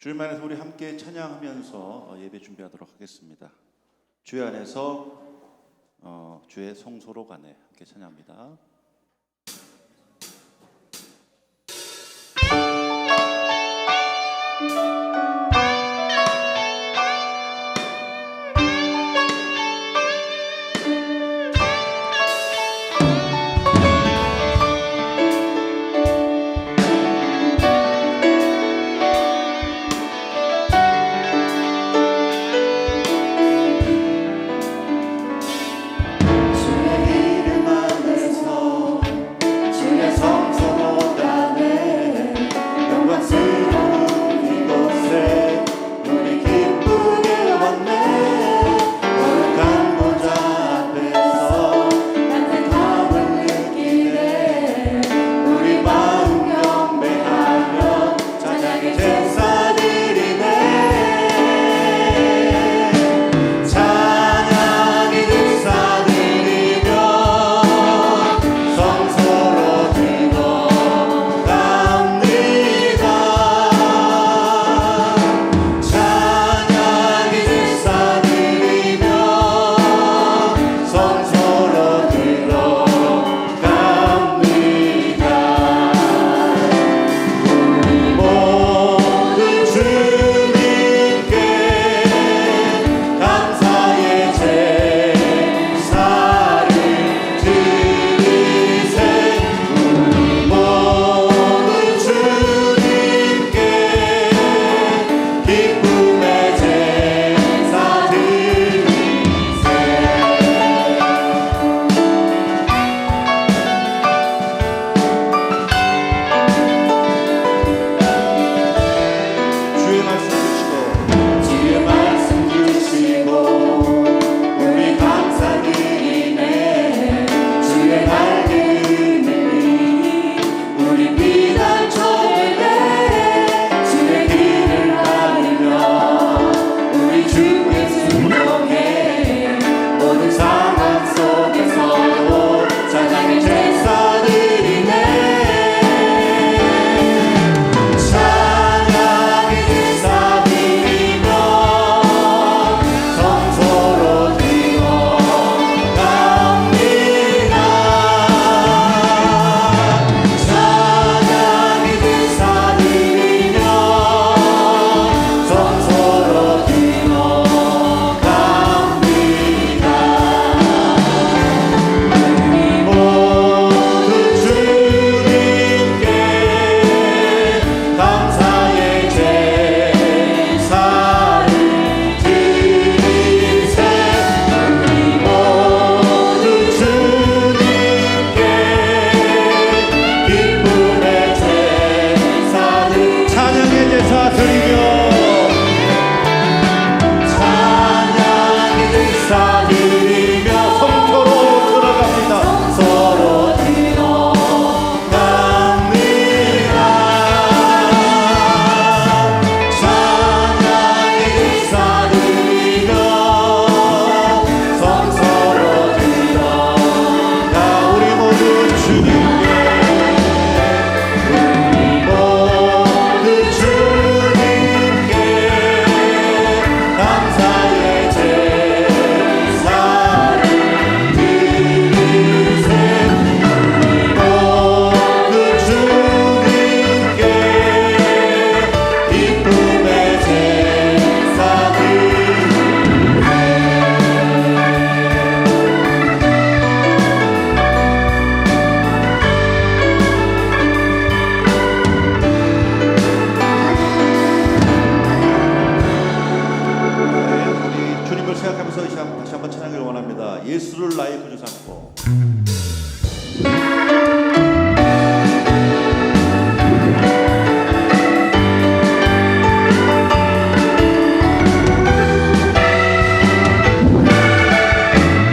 주님 안에서 우리 함께 찬양하면서 예배 준비하도록 하겠습니다. 주의 안에서 주의 성소로 가네 함께 찬양합니다. 주의 이름 안에서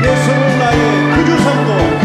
예수를 나의 구주 삼고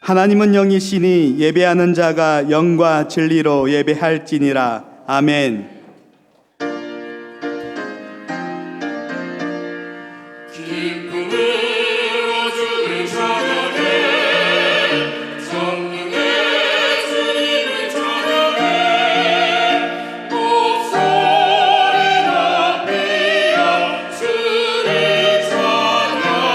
하나님은 영이시니 예배하는 자가 영과 진리로 예배할지니라. 아멘. 기쁨으로 주를 찬양해 성령의 주님을 찬양해 목소리 높이어 주를 찬양하라.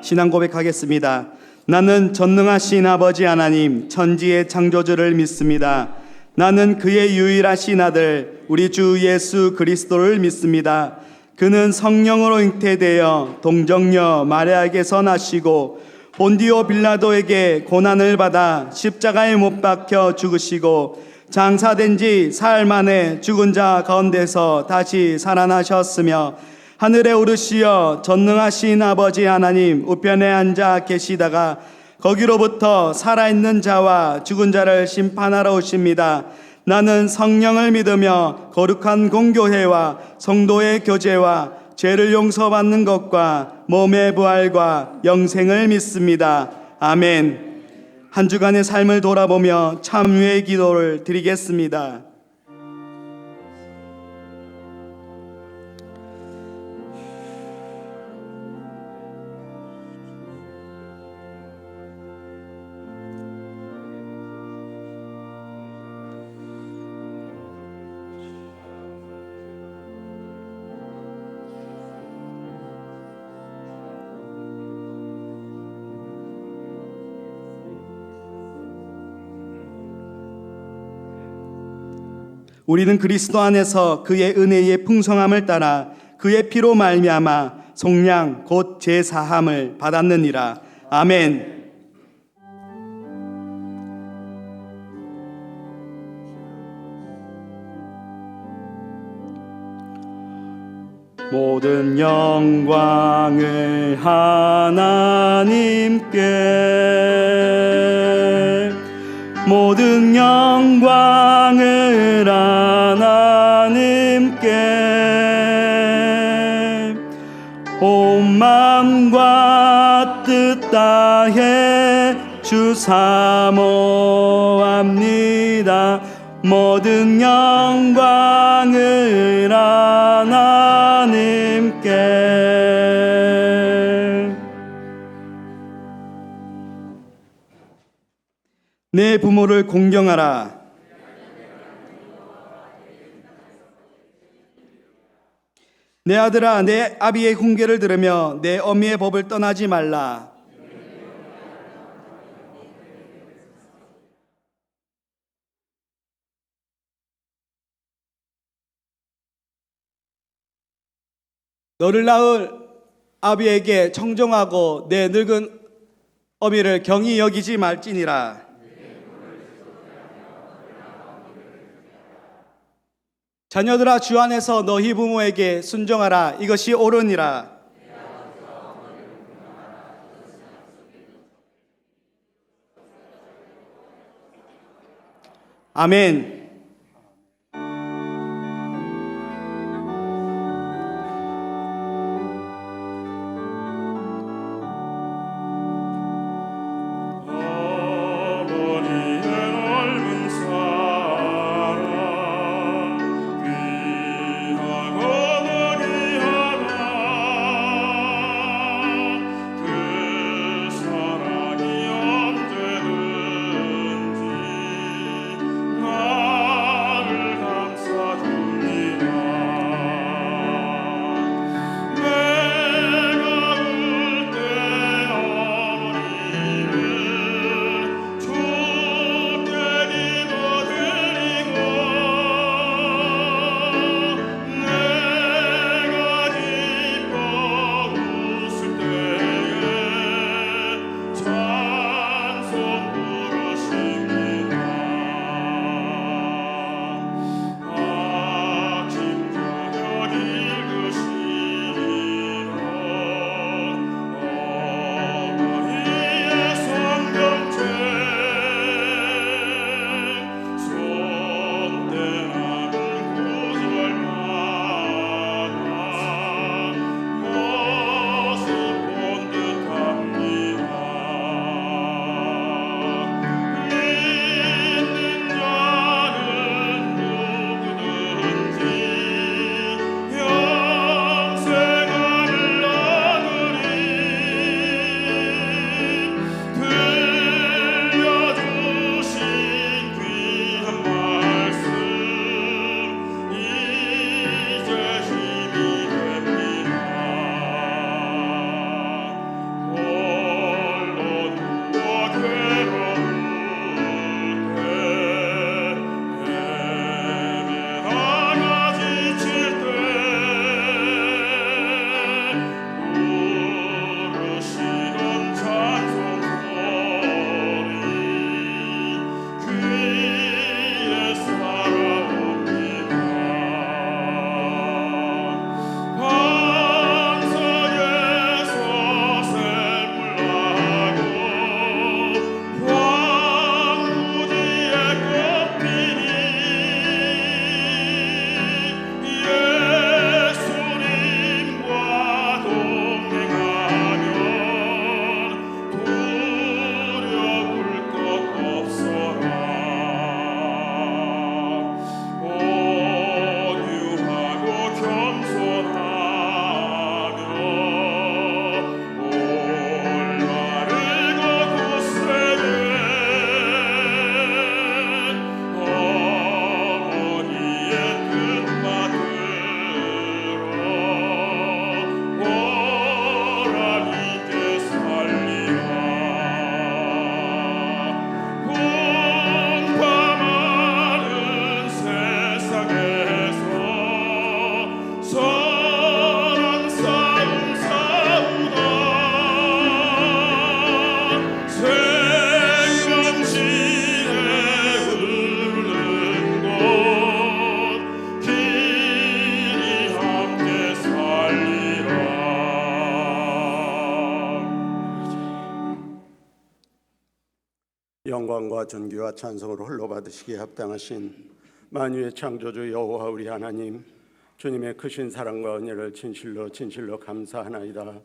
신앙 고백하겠습니다. 나는 전능하신 아버지 하나님 천지의 창조주를 믿습니다. 나는 그의 유일하신 아들 우리 주 예수 그리스도를 믿습니다. 그는 성령으로 잉태되어 동정녀 마리아에게서 나시고 본디오 빌라도에게 고난을 받아 십자가에 못 박혀 죽으시고 장사된 지 사흘 만에 죽은 자 가운데서 다시 살아나셨으며 하늘에 오르시어 전능하신 아버지 하나님 우편에 앉아 계시다가 거기로부터 살아있는 자와 죽은 자를 심판하러 오십니다. 나는 성령을 믿으며 거룩한 공교회와 성도의 교제와 죄를 용서받는 것과 몸의 부활과 영생을 믿습니다. 아멘. 한 주간의 삶을 돌아보며 참회의 기도를 드리겠습니다. 우리는 그리스도 안에서 그의 은혜의 풍성함을 따라 그의 피로 말미암아 속량 곧 제사함을 받았느니라. 아멘. 모든 영광을 하나님께, 모든 영광을 하나님께, 온 마음과 뜻 다해 주 사모합니다. 모든 영광을 하나님께. 내 부모를 공경하라. 내 아들아, 내 아비의 훈계를 들으며 내 어미의 법을 떠나지 말라. 너를 낳을 아비에게 청정하고 내 늙은 어미를 경히 여기지 말지니라. 자녀들아, 주 안에서 너희 부모에게 순종하라. 이것이 옳으니라. 아멘. 그 영광과 존귀와 찬송을 홀로 받으시기에 합당하신 만유의 창조주 여호와 우리 하나님, 주님의 크신 사랑과 은혜를 진실로 감사하나이다.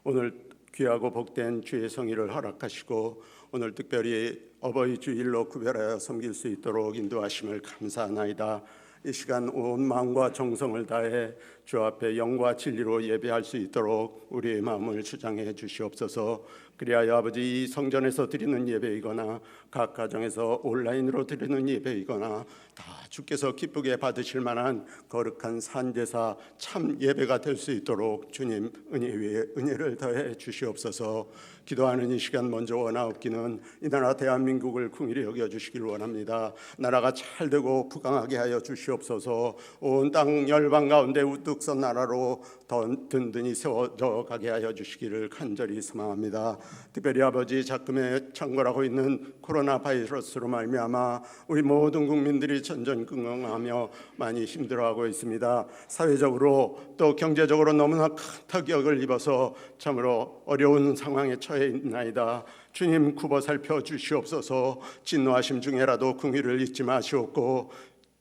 오늘 귀하고 복된 주의 성의를 허락하시고 오늘 특별히 어버이 주일로 구별하여 섬길 수 있도록 인도하심을 감사하나이다. 이 시간 온 마음과 정성을 다해 주 앞에 영과 진리로 예배할 수 있도록 우리의 마음을 주장해 주시옵소서. 그리하여 아버지, 이 성전에서 드리는 예배이거나 각 가정에서 온라인으로 드리는 예배이거나 다 주께서 기쁘게 받으실 만한 거룩한 산제사 참 예배가 될 수 있도록 주님 은혜 위에 은혜를 더해 주시옵소서. 기도하는 이 시간 먼저 원하옵기는 이 나라 대한민국을 긍휼히 여겨주시길 원합니다. 나라가 잘되고 부강하게 하여 주시옵소서. 온 땅 열방 가운데 우뚝 선 나라로 더 든든히 세워져 가게 하여 주시기를 간절히 소망합니다. 특별히 아버지, 작금에 창궐하고 있는 코로나 바이러스로 말미암아 우리 모든 국민들이 전전긍긍하며 많이 힘들어하고 있습니다. 사회적으로 또 경제적으로 너무나 큰 타격을 입어서 참으로 어려운 상황에 처해 있나이다. 주님 굽어 살펴 주시옵소서. 진노하심 중에라도 긍휼을 잊지 마시옵고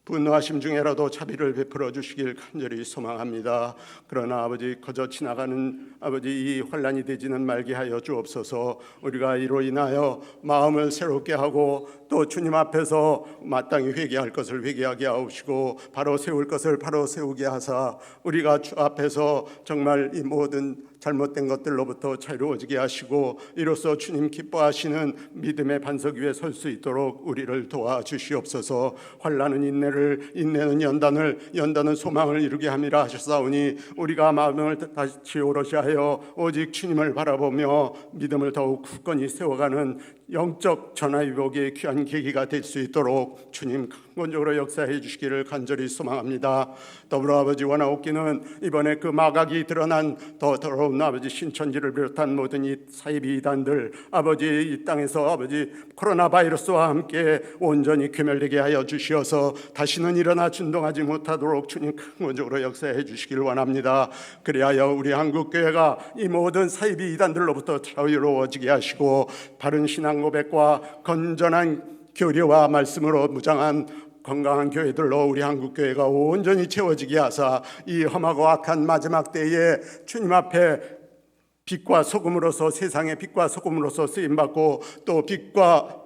분노하심 중에라도 자비를 베풀어 주시길 간절히 소망합니다. 그러나 아버지, 거저 지나가는 아버지 이 환란이 되지는 말게 하여 주옵소서. 우리가 이로 인하여 마음을 새롭게 하고 또 주님 앞에서 마땅히 회개할 것을 회개하게 하옵시고 바로 세울 것을 바로 세우게 하사 우리가 주 앞에서 정말 이 모든 잘못된 것들로부터 자유로워지게 하시고 이로써 주님 기뻐하시는 믿음의 반석 위에 설 수 있도록 우리를 도와주시옵소서. 환난은 인내는 연단은 소망을 이루게 함이라 하셨사오니 우리가 마음을 다시 오롯이 하여 오직 주님을 바라보며 믿음을 더욱 굳건히 세워가는 영적 전화위복의 귀한 계기가 될 수 있도록 주님 강권적으로 역사해 주시기를 간절히 소망합니다. 더불어 아버지, 원하옵기는 이번에 그 마각이 드러난 더 더러운 아버지 신천지를 비롯한 모든 이 사이비 이단들 아버지, 이 땅에서 아버지 코로나 바이러스와 함께 온전히 괴멸되게 하여 주시어서 다시는 일어나 진동하지 못하도록 주님 강권적으로 역사해 주시기를 원합니다. 그리하여 우리 한국교회가 이 모든 사이비 이단들로부터 자유로워지게 하시고 바른 신앙 고백과 건전한 교리와 말씀으로 무장한 건강한 교회들로 우리 한국교회가 온전히 채워지게 하사 이 험하고 악한 마지막 때에 주님 앞에 빛과 소금으로서, 세상의 빛과 소금으로서 쓰임받고 또 빛과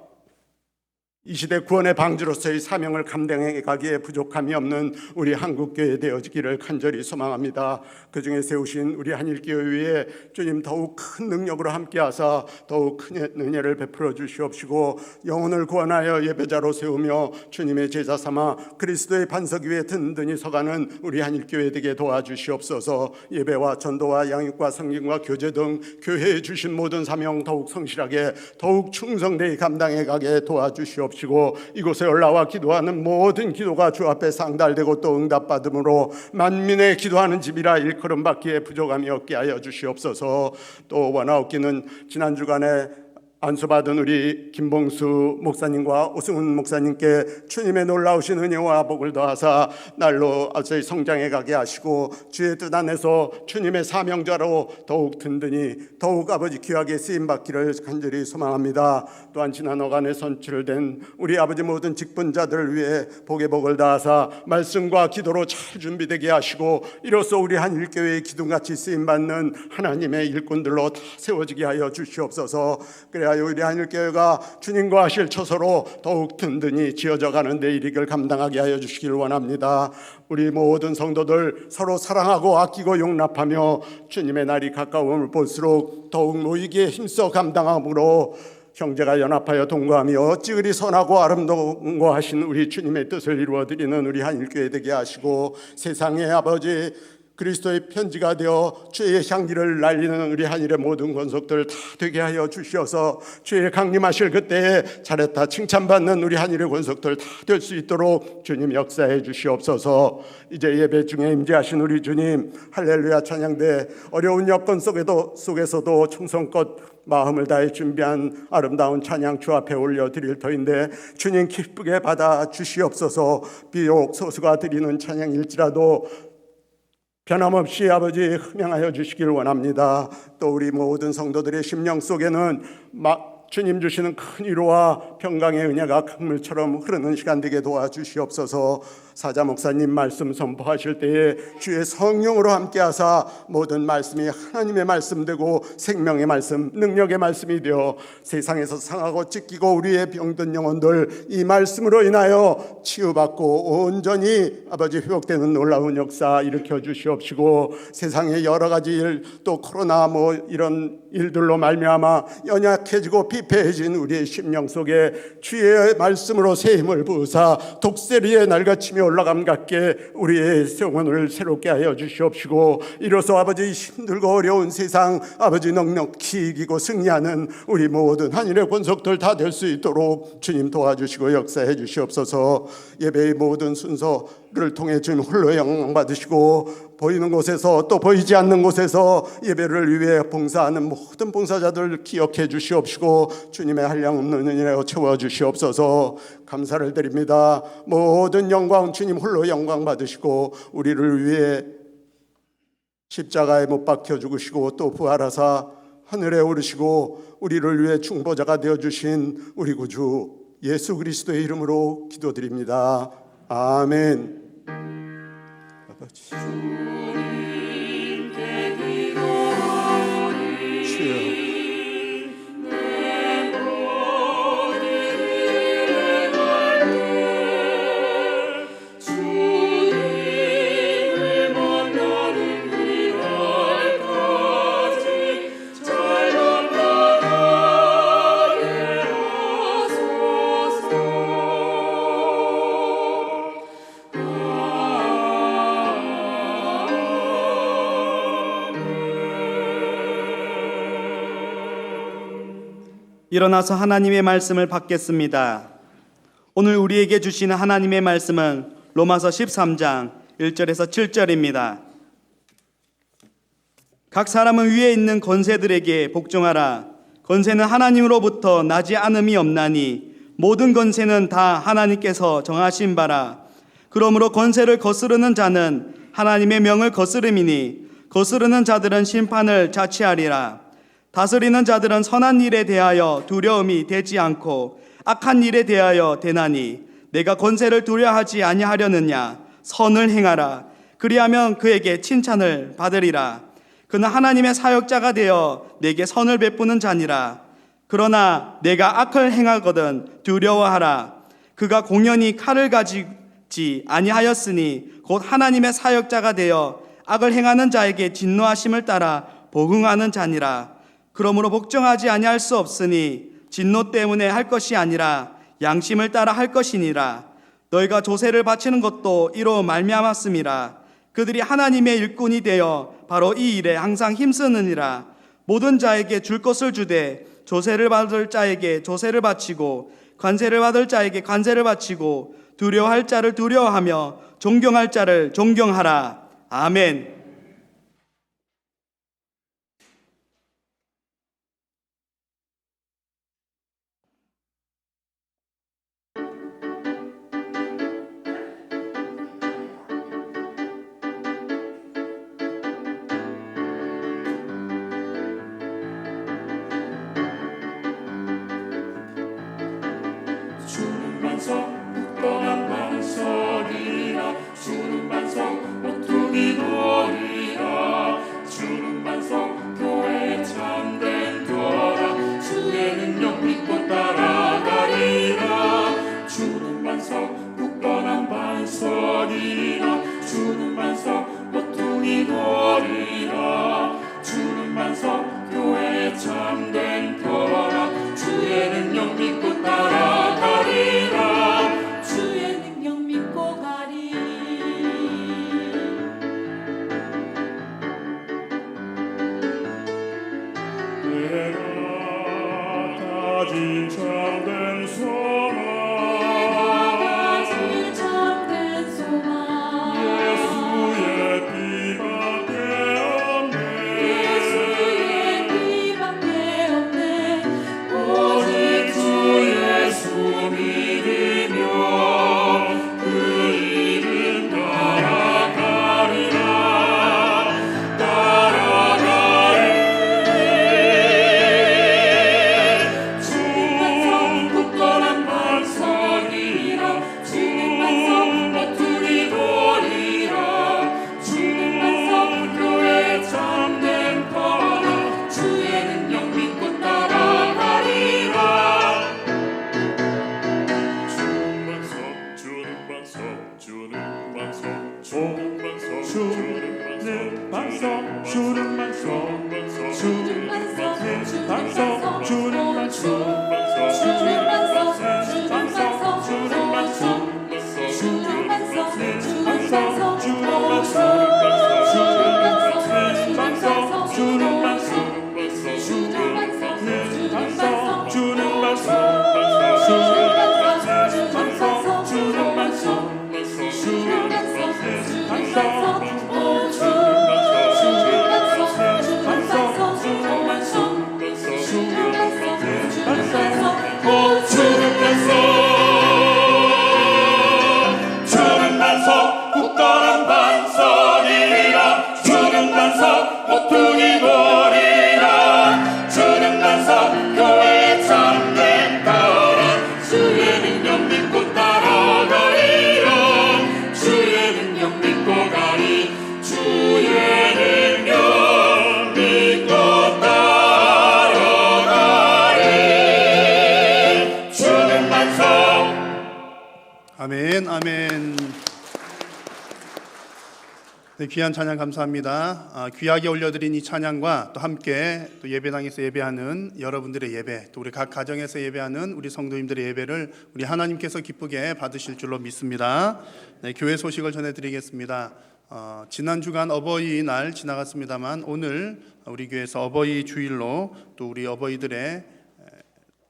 이 시대 구원의 방주로서의 사명을 감당해 가기에 부족함이 없는 우리 한국교회 되어지기를 간절히 소망합니다. 그 중에 세우신 우리 한일교회 위에 주님 더욱 큰 능력으로 함께하사 더욱 큰 은혜를 베풀어 주시옵시고 영혼을 구원하여 예배자로 세우며 주님의 제자 삼아 그리스도의 반석 위에 든든히 서가는 우리 한일교회 되게 도와주시옵소서. 예배와 전도와 양육과 성경과 교제 등 교회에 주신 모든 사명 더욱 성실하게 더욱 충성되이 감당해 가게 도와주시옵소서. 이곳에 올라와 기도하는 모든 기도가 주 앞에 상달되고 또 응답받음으로 만민의 기도하는 집이라 일컬음 받기에 부족함이 없게 하여 주시옵소서. 또 원하옵기는 지난 주간에 안수받은 우리 김봉수 목사님과 오승훈 목사님께 주님의 놀라우신 은혜와 복을 더하사 날로 앞서 성장해 가게 하시고 주의 뜻 안에서 주님의 사명자로 더욱 든든히 더욱 아버지 귀하게 쓰임받기를 간절히 소망합니다. 또한 지난 어간에 선출된 우리 아버지 모든 직분자들을 위해 복의 복을 다하사 말씀과 기도로 잘 준비되게 하시고 이로써 우리 한일교회의 기둥같이 쓰임받는 하나님의 일꾼들로 다 세워지게 하여 주시옵소서. 그래 우리 한일교회가 주님과 하실 처소로 더욱 든든히 지어져 가는 데 일익을 감당하게 하여 주시길 원합니다. 우리 모든 성도들 서로 사랑하고 아끼고 용납하며 주님의 날이 가까움을 볼수록 더욱 모이기에 힘써 감당함으로 형제가 연합하여 동거하며 어찌 그리 선하고 아름다운 거 하신 우리 주님의 뜻을 이루어드리는 우리 한일교회 되게 하시고 세상의 아버지 그리스도의 편지가 되어 주의 향기를 날리는 우리 한일의 모든 권속들 다 되게 하여 주시어서 주의 강림하실 그때에 잘했다 칭찬받는 우리 한일의 권속들 다 될 수 있도록 주님 역사해 주시옵소서. 이제 예배 중에 임재하신 우리 주님 할렐루야 찬양대 어려운 여건 속에서도 충성껏 마음을 다해 준비한 아름다운 찬양 주 앞에 올려드릴 터인데 주님 기쁘게 받아 주시옵소서. 비록 소수가 드리는 찬양일지라도 변함없이 아버지 흠양하여 주시길 원합니다. 또 우리 모든 성도들의 심령 속에는 주님 주시는 큰 위로와 평강의 은혜가 강물처럼 흐르는 시간 되게 도와주시옵소서. 사자 목사님 말씀 선포하실 때에 주의 성령으로 함께하사 모든 말씀이 하나님의 말씀 되고 생명의 말씀, 능력의 말씀이 되어 세상에서 상하고 찢기고 우리의 병든 영혼들 이 말씀으로 인하여 치유받고 온전히 아버지 회복되는 놀라운 역사 일으켜 주시옵시고, 세상의 여러 가지 일, 또 코로나 이런 일들로 말미암아 연약해지고 피폐해진 우리의 심령 속에 주의 말씀으로 새 힘을 부으사 독세리에 날같이며 올라감 같게 우리의 영혼을 새롭게 하여 주시옵시고, 이로써 아버지 힘들고 어려운 세상 아버지 넉넉히 이기고 승리하는 우리 모든 하늘의 권속들 다 될 수 있도록 주님 도와주시고 역사해 주시옵소서. 예배의 모든 순서를 통해 주님 홀로 영광 받으시고, 보이는 곳에서 또 보이지 않는 곳에서 예배를 위해 봉사하는 모든 봉사자들 기억해 주시옵시고 주님의 한량없는 은혜로 채워 주시옵소서. 감사를 드립니다. 모든 영광 주님 홀로 영광 받으시고, 우리를 위해 십자가에 못 박혀 죽으시고 또 부활하사 하늘에 오르시고 우리를 위해 중보자가 되어주신 우리 구주 예수 그리스도의 이름으로 기도드립니다. 아멘. 아버지 주님께 기도하니 주여, 내 모든 일에 갈때 주님을 만나는 그날까지 잘 건강하게 하소서. 일어나서 하나님의 말씀을 받겠습니다. 오늘 우리에게 주시는 하나님의 말씀은 로마서 13장 1절에서 7절입니다. 각 사람은 위에 있는 권세들에게 복종하라. 권세는 하나님으로부터 나지 않음이 없나니 모든 권세는 다 하나님께서 정하신 바라. 그러므로 권세를 거스르는 자는 하나님의 명을 거스름이니 거스르는 자들은 심판을 자취하리라. 다스리는 자들은 선한 일에 대하여 두려움이 되지 않고 악한 일에 대하여 되나니 내가 권세를 두려워하지 아니하려느냐. 선을 행하라. 그리하면 그에게 칭찬을 받으리라. 그는 하나님의 사역자가 되어 내게 선을 베푸는 자니라. 그러나 내가 악을 행하거든 두려워하라. 그가 공연히 칼을 가지지 아니하였으니 곧 하나님의 사역자가 되어 악을 행하는 자에게 진노하심을 따라 복응하는 자니라. 그러므로 복종하지 아니할 수 없으니 진노 때문에 할 것이 아니라 양심을 따라 할 것이니라. 너희가 조세를 바치는 것도 이로 말미암았음이라. 그들이 하나님의 일꾼이 되어 바로 이 일에 항상 힘쓰느니라. 모든 자에게 줄 것을 주되 조세를 받을 자에게 조세를 바치고 관세를 받을 자에게 관세를 바치고 두려워할 자를 두려워하며 존경할 자를 존경하라. 아멘. 주는 반석 묵던한 반석이라 주는 반석 모퉁이 돌 반석 주는 반석 주는 반석 반석 주는 반석 주는 반석 주는 반석 주는 반석 주는 반석 주는 반석 주는 반석 주는 반석 주는 반석 주는 반석 주는 반석 주는 반석 굳건한 반석이라 주는 반석 모퉁이 돌이라 주는 반석 교회의 참된 터라 주의 능력 믿고 따라가리라 주의 능력 믿고 가리 주의 능력 믿고 따라가리 주는 반석. 아멘, 아멘. 네, 귀한 찬양 감사합니다. 귀하게 올려드린 이 찬양과 또 함께 또 예배당에서 예배하는 여러분들의 예배, 또 우리 각 가정에서 예배하는 우리 성도님들의 예배를 우리 하나님께서 기쁘게 받으실 줄로 믿습니다. 네, 교회 소식을 전해드리겠습니다. 지난 주간 어버이날 지나갔습니다만 오늘 우리 교회에서 어버이 주일로 또 우리 어버이들의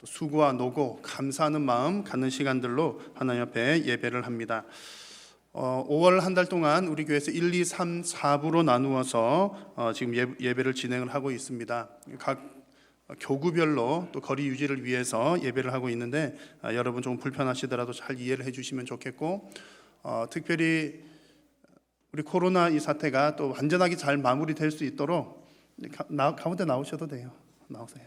수고와 노고, 감사하는 마음 갖는 시간들로 하나님 앞에 예배를 합니다. 5월 한 달 동안 우리 교회에서 1, 2, 3, 4부로 나누어서 지금 예배를 진행을 하고 있습니다. 각 교구별로 또 거리 유지를 위해서 예배를 하고 있는데 여러분 좀 불편하시더라도 잘 이해를 해주시면 좋겠고, 특별히 우리 코로나 이 사태가 또 완전하게 잘 마무리될 수 있도록 가운데 나오셔도 돼요. 나오세요.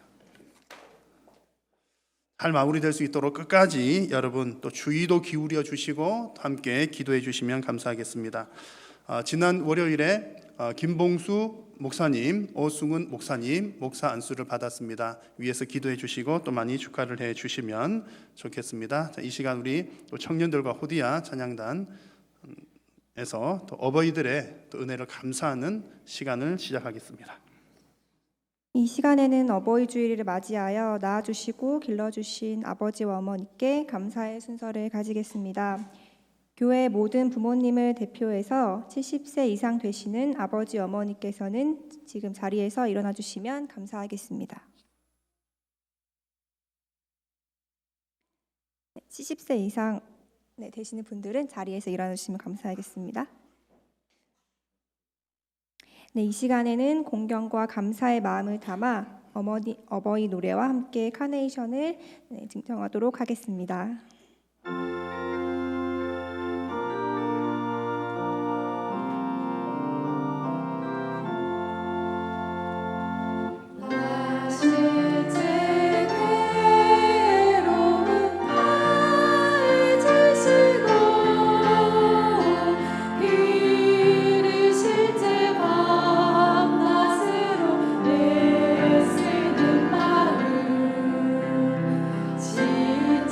잘 마무리될 수 있도록 끝까지 여러분 또 주의도 기울여 주시고 함께 기도해 주시면 감사하겠습니다. 지난 월요일에 김봉수 목사님, 오승훈 목사님 목사 안수를 받았습니다. 위에서 기도해 주시고 또 많이 축하를 해 주시면 좋겠습니다. 자, 이 시간 우리 또 청년들과 호디아 찬양단에서 또 어버이들의 또 은혜를 감사하는 시간을 시작하겠습니다. 이 시간에는 어버이 주일을 맞이하여 낳아주시고 길러주신 아버지와 어머니께 감사의 순서를 가지겠습니다. 교회 모든 부모님을 대표해서 70세 이상 되시는 아버지 어머니께서는 지금 자리에서 일어나 주시면 감사하겠습니다. 70세 이상 되시는 분들은 자리에서 일어나 주시면 감사하겠습니다. 네, 이 시간에는 공경과 감사의 마음을 담아 어버이 노래와 함께 카네이션을 증정하도록 하겠습니다.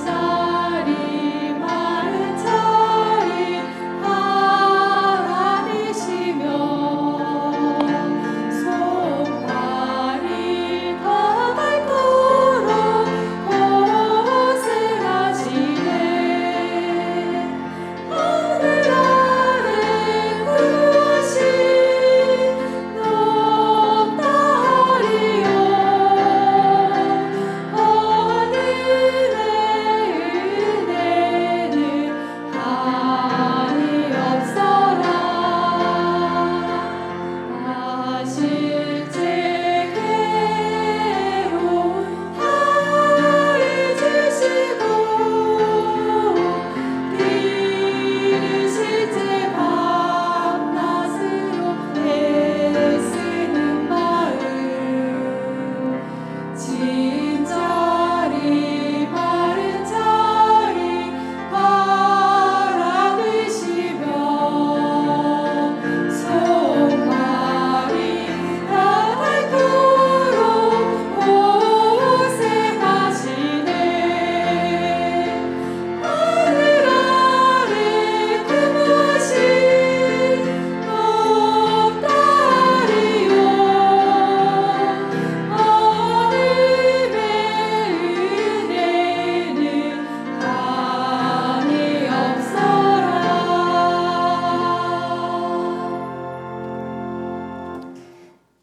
진짜리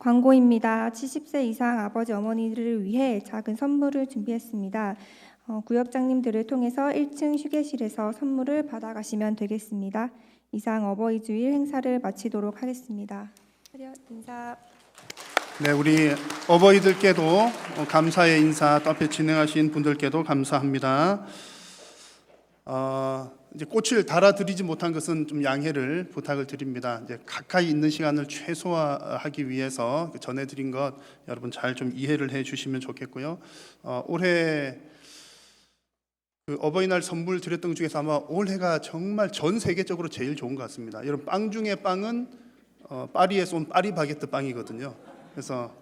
광고입니다. 70세 이상 아버지 어머니들을 위해 작은 선물을 준비했습니다. 구역장님들을 통해서 1층 휴게실에서 선물을 받아가시면 되겠습니다. 이상 어버이 주일 행사를 마치도록 하겠습니다. 차렷 인사. 네, 우리 어버이들께도 감사의 인사, 또 앞에 진행하신 분들께도 감사합니다. 이제 꽃을 달아드리지 못한 것은 좀 양해를 부탁을 드립니다. 이제 가까이 있는 시간을 최소화하기 위해서 전해드린 것 여러분 잘 좀 이해를 해주시면 좋겠고요. 올해 그 어버이날 선물 드렸던 것 중에서 아마 올해가 정말 전 세계적으로 제일 좋은 것 같습니다. 여러분, 빵 중에 빵은 파리에서 온 파리 바게트 빵이거든요. 그래서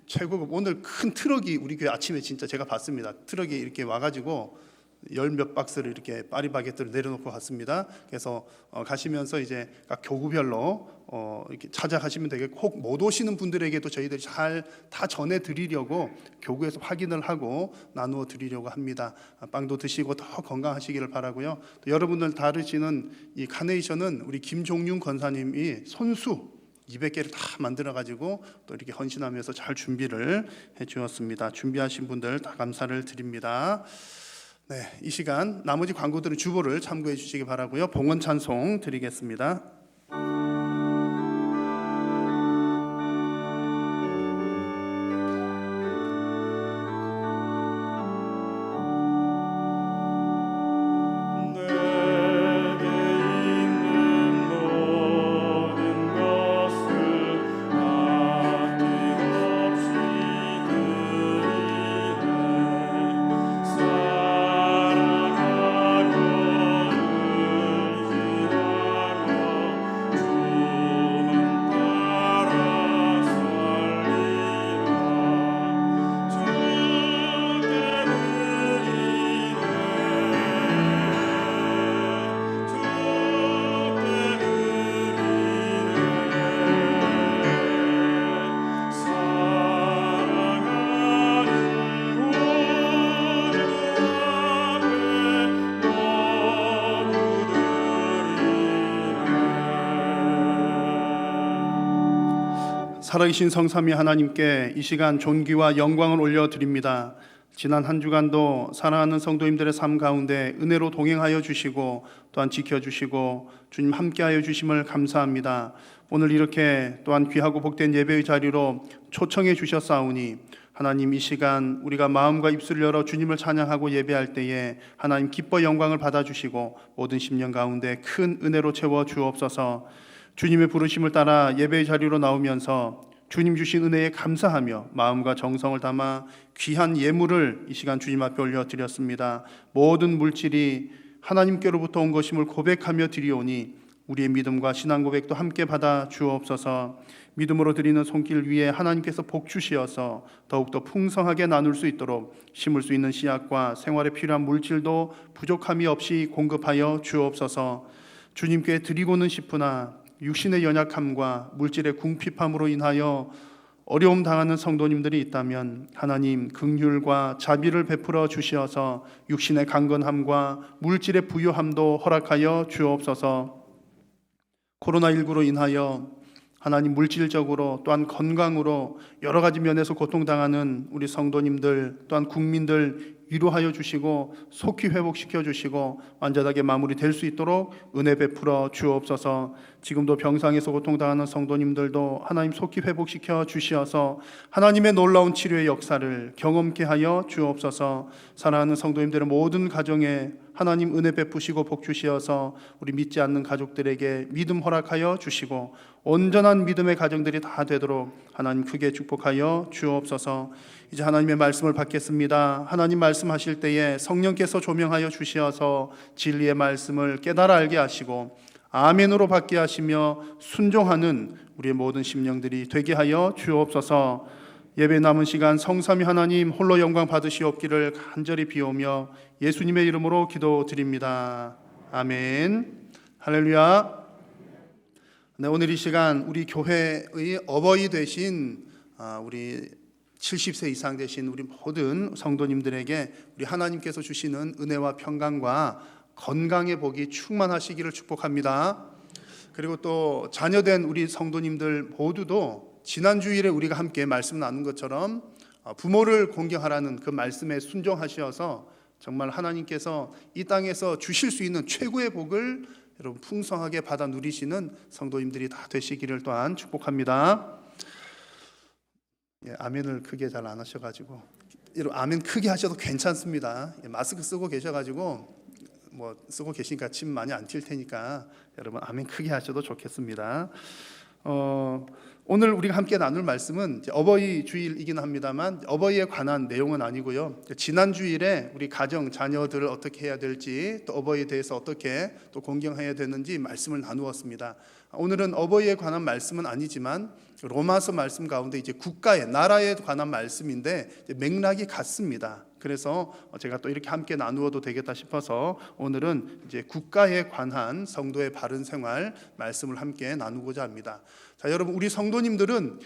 최고급, 오늘 큰 트럭이 우리 교회 아침에 진짜 제가 봤습니다. 트럭이 이렇게 와가지고 열 몇 박스를 이렇게 파리 바게트를 내려놓고 갔습니다. 그래서 가시면서 이제 각 교구별로 이렇게 찾아가시면 되겠고, 혹 못 오시는 분들에게도 저희들이 잘 다 전해드리려고 교구에서 확인을 하고 나누어 드리려고 합니다. 빵도 드시고 더 건강하시기를 바라고요. 또 여러분들 다루시는 이 카네이션은 우리 김종윤 권사님이 손수 200개를 다 만들어 가지고 또 이렇게 헌신하면서 잘 준비를 해 주었습니다. 준비하신 분들 다 감사를 드립니다. 네, 이 시간 나머지 광고들은 주보를 참고해 주시기 바라고요. 봉헌 찬송 드리겠습니다. 살아계신 성삼위 하나님께 이 시간 존귀와 영광을 올려드립니다. 지난 한 주간도 사랑하는 성도님들의 삶 가운데 은혜로 동행하여 주시고 또한 지켜주시고 주님 함께하여 주심을 감사합니다. 오늘 이렇게 또한 귀하고 복된 예배의 자리로 초청해 주셨사오니 하나님, 이 시간 우리가 마음과 입술을 열어 주님을 찬양하고 예배할 때에 하나님 기뻐 영광을 받아주시고 모든 심령 가운데 큰 은혜로 채워 주옵소서. 주님의 부르심을 따라 예배의 자리로 나오면서 주님 주신 은혜에 감사하며 마음과 정성을 담아 귀한 예물을 이 시간 주님 앞에 올려드렸습니다. 모든 물질이 하나님께로부터 온 것임을 고백하며 드리오니 우리의 믿음과 신앙 고백도 함께 받아 주옵소서. 믿음으로 드리는 손길 위에 하나님께서 복 주시어서 더욱더 풍성하게 나눌 수 있도록 심을 수 있는 씨앗과 생활에 필요한 물질도 부족함이 없이 공급하여 주옵소서. 주님께 드리고는 싶으나 육신의 연약함과 물질의 궁핍함으로 인하여 어려움 당하는 성도님들이 있다면 하나님 긍휼과 자비를 베풀어 주시어서 육신의 강건함과 물질의 부요함도 허락하여 주옵소서. 코로나19로 인하여 하나님 물질적으로 또한 건강으로 여러 가지 면에서 고통당하는 우리 성도님들 또한 국민들 위로하여 주시고 속히 회복시켜 주시고 완전하게 마무리될 수 있도록 은혜 베풀어 주옵소서. 지금도 병상에서 고통당하는 성도님들도 하나님 속히 회복시켜 주시어서 하나님의 놀라운 치료의 역사를 경험케 하여 주옵소서. 사랑하는 성도님들의 모든 가정에 하나님 은혜 베푸시고 복 주시어서 우리 믿지 않는 가족들에게 믿음 허락하여 주시고 온전한 믿음의 가정들이 다 되도록 하나님 크게 축복하여 주옵소서. 이제 하나님의 말씀을 받겠습니다. 하나님 말씀하실 때에 성령께서 조명하여 주시어서 진리의 말씀을 깨달아 알게 하시고 아멘으로 받게 하시며 순종하는 우리의 모든 심령들이 되게 하여 주옵소서. 예배 남은 시간 성삼위 하나님 홀로 영광 받으시옵기를 간절히 비오며 예수님의 이름으로 기도드립니다. 아멘. 할렐루야. 네, 오늘 이 시간 우리 교회의 어버이 되신 우리 70세 이상 되신 우리 모든 성도님들에게 우리 하나님께서 주시는 은혜와 평강과 건강의 복이 충만하시기를 축복합니다. 그리고 또 자녀된 우리 성도님들 모두도 지난 주일에 우리가 함께 말씀 나눈 것처럼 부모를 공경하라는 그 말씀에 순종하셔서 정말 하나님께서 이 땅에서 주실 수 있는 최고의 복을 여러분 풍성하게 받아 누리시는 성도님들이 다 되시기를 또한 축복합니다. 아멘을 크게 잘 안 하셔가지고 여러분 아멘 크게 하셔도 괜찮습니다. 마스크 쓰고 계셔가지고 뭐 쓰고 계시니까 침 많이 안 튈 테니까 여러분 아멘 크게 하셔도 좋겠습니다. 오늘 우리가 함께 나눌 말씀은 어버이 주일이긴 합니다만 어버이에 관한 내용은 아니고요. 지난 주일에 우리 가정 자녀들을 어떻게 해야 될지 또 어버이에 대해서 어떻게 또 공경해야 되는지 말씀을 나누었습니다. 오늘은 어버이에 관한 말씀은 아니지만 로마서 말씀 가운데 이제 국가의 나라에 관한 말씀인데 맥락이 같습니다. 그래서 제가 또 이렇게 함께 나누어도 되겠다 싶어서 오늘은 이제 국가에 관한 성도의 바른 생활 말씀을 함께 나누고자 합니다. 자, 여러분 우리 성도님들은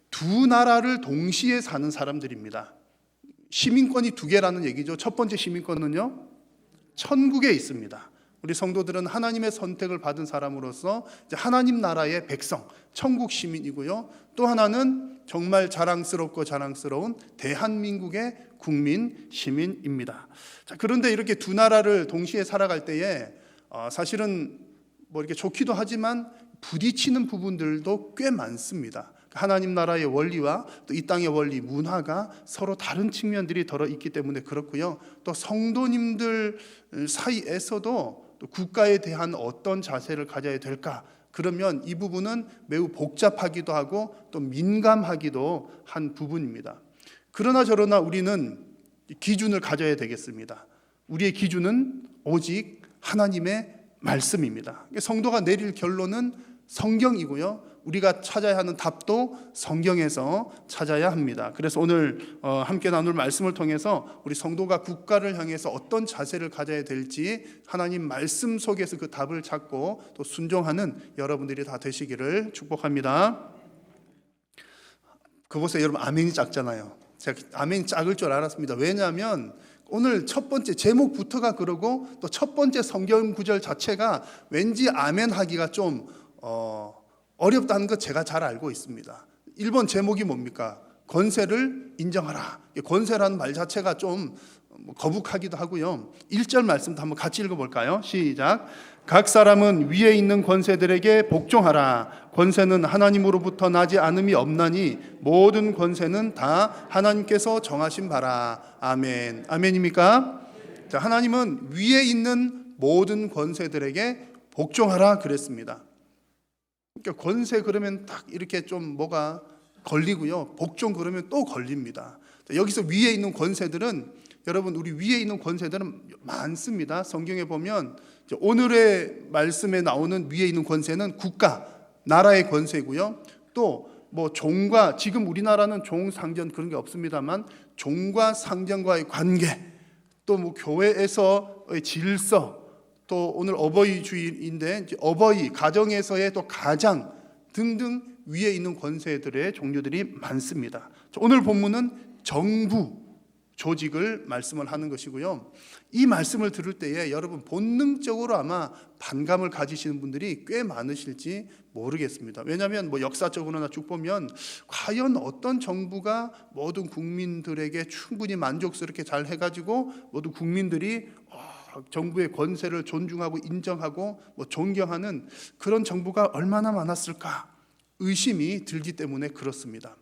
두 나라를 동시에 사는 사람들입니다. 시민권이 두 개라는 얘기죠. 첫 번째 시민권은요, 천국에 있습니다. 우리 성도들은 하나님의 선택을 받은 사람으로서 이제 하나님 나라의 백성, 천국 시민이고요. 또 하나는 정말 자랑스럽고 자랑스러운 대한민국의 국민 시민입니다. 자, 그런데 이렇게 두 나라를 동시에 살아갈 때에 사실은 뭐 이렇게 좋기도 하지만 부딪히는 부분들도 꽤 많습니다. 하나님 나라의 원리와 또 이 땅의 원리, 문화가 서로 다른 측면들이 들어 있기 때문에 그렇고요. 또 성도님들 사이에서도 또 국가에 대한 어떤 자세를 가져야 될까? 그러면 이 부분은 매우 복잡하기도 하고 또 민감하기도 한 부분입니다. 그러나 저러나 우리는 기준을 가져야 되겠습니다. 우리의 기준은 오직 하나님의 말씀입니다. 성도가 내릴 결론은 성경이고요. 우리가 찾아야 하는 답도 성경에서 찾아야 합니다. 그래서 오늘 함께 나눌 말씀을 통해서 우리 성도가 국가를 향해서 어떤 자세를 가져야 될지 하나님 말씀 속에서 그 답을 찾고 또 순종하는 여러분들이 다 되시기를 축복합니다. 그곳에 여러분 아멘이 작잖아요. 제가 아멘이 작을 줄 알았습니다. 왜냐하면 오늘 첫 번째 제목부터가 그러고 또 첫 번째 성경 구절 자체가 왠지 아멘 하기가 좀 어렵다는 것 제가 잘 알고 있습니다. 1번 제목이 뭡니까? 권세를 인정하라. 권세라는 말 자체가 좀 거북하기도 하고요. 1절 말씀도 한번 같이 읽어볼까요? 시작. 각 사람은 위에 있는 권세들에게 복종하라. 권세는 하나님으로부터 나지 않음이 없나니 모든 권세는 다 하나님께서 정하신 바라. 아멘. 아멘입니까? 자, 하나님은 위에 있는 모든 권세들에게 복종하라 그랬습니다. 그러니까 권세 그러면 딱 이렇게 좀 뭐가 걸리고요. 복종 그러면 또 걸립니다. 자, 여기서 위에 있는 권세들은 여러분 우리 위에 있는 권세들은 많습니다. 성경에 보면 오늘의 말씀에 나오는 위에 있는 권세는 국가, 나라의 권세고요. 또 뭐 종과 지금 우리나라는 종, 상전 그런 게 없습니다만 종과 상전과의 관계, 또 뭐 교회에서의 질서, 또 오늘 어버이 주일인데 어버이 가정에서의 또 가장 등등 위에 있는 권세들의 종류들이 많습니다. 오늘 본문은 정부 조직을 말씀을 하는 것이고요. 이 말씀을 들을 때에 여러분 본능적으로 아마 반감을 가지시는 분들이 꽤 많으실지 모르겠습니다. 왜냐하면 뭐 역사적으로나 쭉 보면 과연 어떤 정부가 모든 국민들에게 충분히 만족스럽게 잘 해가지고 모든 국민들이 정부의 권세를 존중하고 인정하고 뭐 존경하는 그런 정부가 얼마나 많았을까 의심이 들기 때문에 그렇습니다.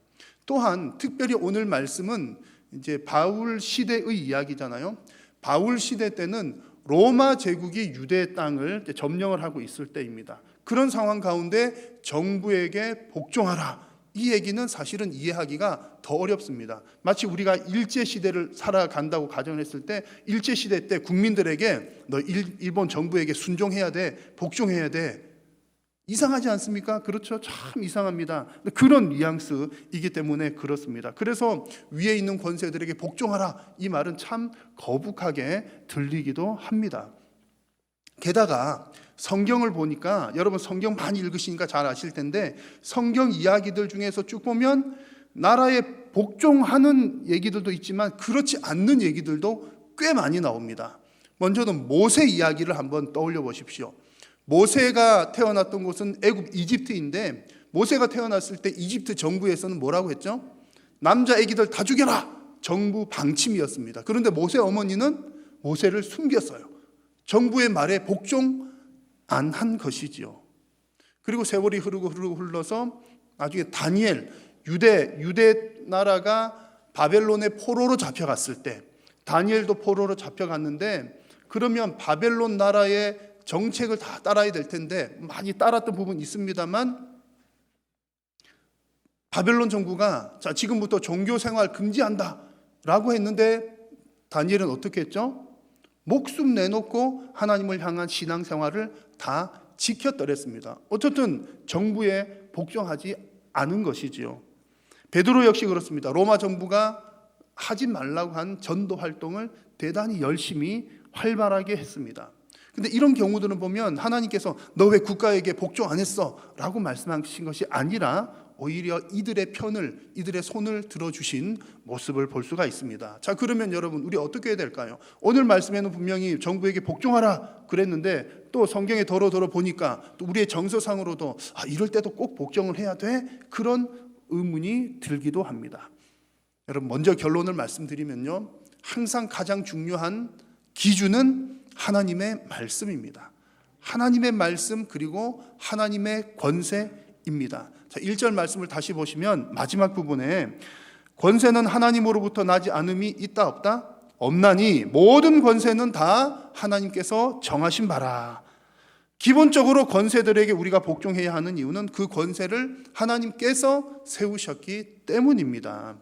또한 특별히 오늘 말씀은 이제 바울 시대의 이야기잖아요. 바울 시대 때는 로마 제국이 유대 땅을 점령을 하고 있을 때입니다. 그런 상황 가운데 정부에게 복종하라. 이 얘기는 사실은 이해하기가 더 어렵습니다. 마치 우리가 일제시대를 살아간다고 가정했을 때 일제시대 때 국민들에게 너 일본 정부에게 순종해야 돼, 복종해야 돼. 이상하지 않습니까? 그렇죠. 참 이상합니다. 그런 뉘앙스이기 때문에 그렇습니다. 그래서 위에 있는 권세들에게 복종하라. 이 말은 참 거북하게 들리기도 합니다. 게다가 성경을 보니까 여러분 성경 많이 읽으시니까 잘 아실 텐데 성경 이야기들 중에서 쭉 보면 나라에 복종하는 얘기들도 있지만 그렇지 않는 얘기들도 꽤 많이 나옵니다. 먼저는 모세 이야기를 한번 떠올려 보십시오. 모세가 태어났던 곳은 애굽 이집트인데 모세가 태어났을 때 이집트 정부에서는 뭐라고 했죠? 남자 아기들 다 죽여라! 정부 방침이었습니다. 그런데 모세 어머니는 모세를 숨겼어요. 정부의 말에 복종 안 한 것이지요. 그리고 세월이 흐르고 흘러서 나중에 다니엘, 유대 나라가 바벨론의 포로로 잡혀갔을 때, 다니엘도 포로로 잡혀갔는데, 그러면 바벨론 나라의 정책을 다 따라야 될 텐데 많이 따랐던 부분이 있습니다만, 바벨론 정부가 자 지금부터 종교 생활 금지한다 라고 했는데 다니엘은 어떻게 했죠? 목숨 내놓고 하나님을 향한 신앙생활을 다 지켰더랬습니다. 어쨌든 정부에 복종하지 않은 것이지요. 베드로 역시 그렇습니다. 로마 정부가 하지 말라고 한 전도 활동을 대단히 열심히 활발하게 했습니다. 근데 이런 경우들은 보면 하나님께서 너 왜 국가에게 복종 안 했어? 라고 말씀하신 것이 아니라 오히려 이들의 편을, 이들의 손을 들어주신 모습을 볼 수가 있습니다. 자, 그러면 여러분 우리 어떻게 해야 될까요? 오늘 말씀에는 분명히 정부에게 복종하라 그랬는데 또 성경에 더러 보니까 또 우리의 정서상으로도 이럴 때도 꼭 복종을 해야 돼? 그런 의문이 들기도 합니다. 여러분 먼저 결론을 말씀드리면요, 항상 가장 중요한 기준은 하나님의 말씀입니다. 하나님의 말씀 그리고 하나님의 권세입니다. 자, 1절 말씀을 다시 보시면 마지막 부분에 권세는 하나님으로부터 나지 않음이 있다 없다? 없나니 모든 권세는 다 하나님께서 정하신 바라. 기본적으로 권세들에게 우리가 복종해야 하는 이유는 그 권세를 하나님께서 세우셨기 때문입니다.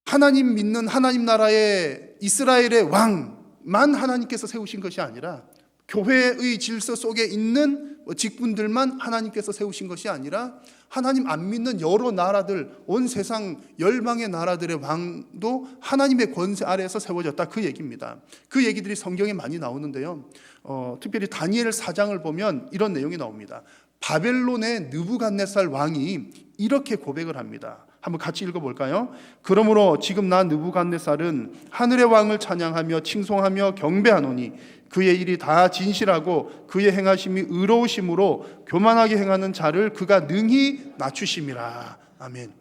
하나님 믿는 하나님 나라의 이스라엘의 왕만 하나님께서 세우신 것이 아니라 교회의 질서 속에 있는 직분들만 하나님께서 세우신 것이 아니라 하나님 안 믿는 여러 나라들, 온 세상 열방의 나라들의 왕도 하나님의 권세 아래에서 세워졌다, 그 얘기입니다. 그 얘기들이 성경에 많이 나오는데요, 특별히 다니엘 4장을 보면 이런 내용이 나옵니다. 바벨론의 느부갓네살 왕이 이렇게 고백을 합니다. 한번 같이 읽어볼까요? 그러므로 지금 나 느부갓네살은 하늘의 왕을 찬양하며 칭송하며 경배하노니 그의 일이 다 진실하고 그의 행하심이 의로우심으로 교만하게 행하는 자를 그가 능히 낮추심이라. 아멘.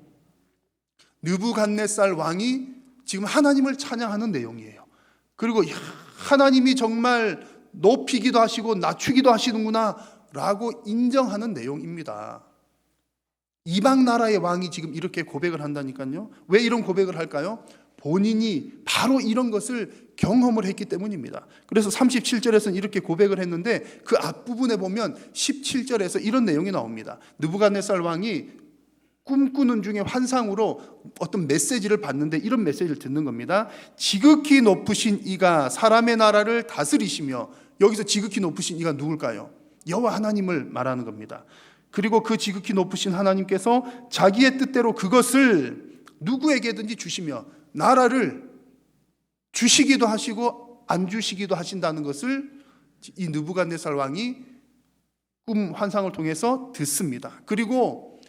느부갓네살 왕이 지금 하나님을 찬양하는 내용이에요. 그리고 하나님이 정말 높이기도 하시고 낮추기도 하시는구나 라고 인정하는 내용입니다. 이방 나라의 왕이 지금 이렇게 고백을 한다니까요. 왜 이런 고백을 할까요? 본인이 바로 이런 것을 경험을 했기 때문입니다. 그래서 37절에서는 이렇게 고백을 했는데 그 앞부분에 보면 17절에서 이런 내용이 나옵니다. 느부갓네살 왕이 꿈꾸는 중에 환상으로 어떤 메시지를 받는데 이런 메시지를 듣는 겁니다. 지극히 높으신 이가 사람의 나라를 다스리시며, 여기서 지극히 높으신 이가 누굴까요? 여호와 하나님을 말하는 겁니다. 그리고 그 지극히 높으신 하나님께서 자기의 뜻대로 그것을 누구에게든지 주시며 나라를 주시기도 하시고 안 주시기도 하신다는 것을 이 느부갓네살 왕이 꿈 환상을 통해서 듣습니다. 그리고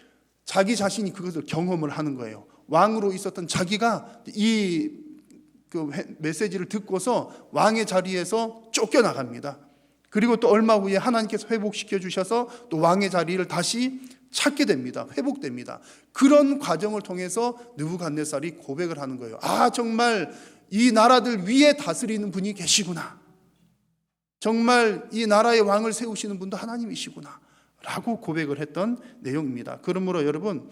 자기 자신이 그것을 경험을 하는 거예요. 왕으로 있었던 자기가 이 메시지를 듣고서 왕의 자리에서 쫓겨나갑니다. 그리고 또 얼마 후에 하나님께서 회복시켜 주셔서 또 왕의 자리를 다시 찾게 됩니다. 회복됩니다. 그런 과정을 통해서 느부갓네살이 고백을 하는 거예요. 정말 이 나라들 위에 다스리는 분이 계시구나. 정말 이 나라의 왕을 세우시는 분도 하나님이시구나 라고 고백을 했던 내용입니다. 그러므로 여러분,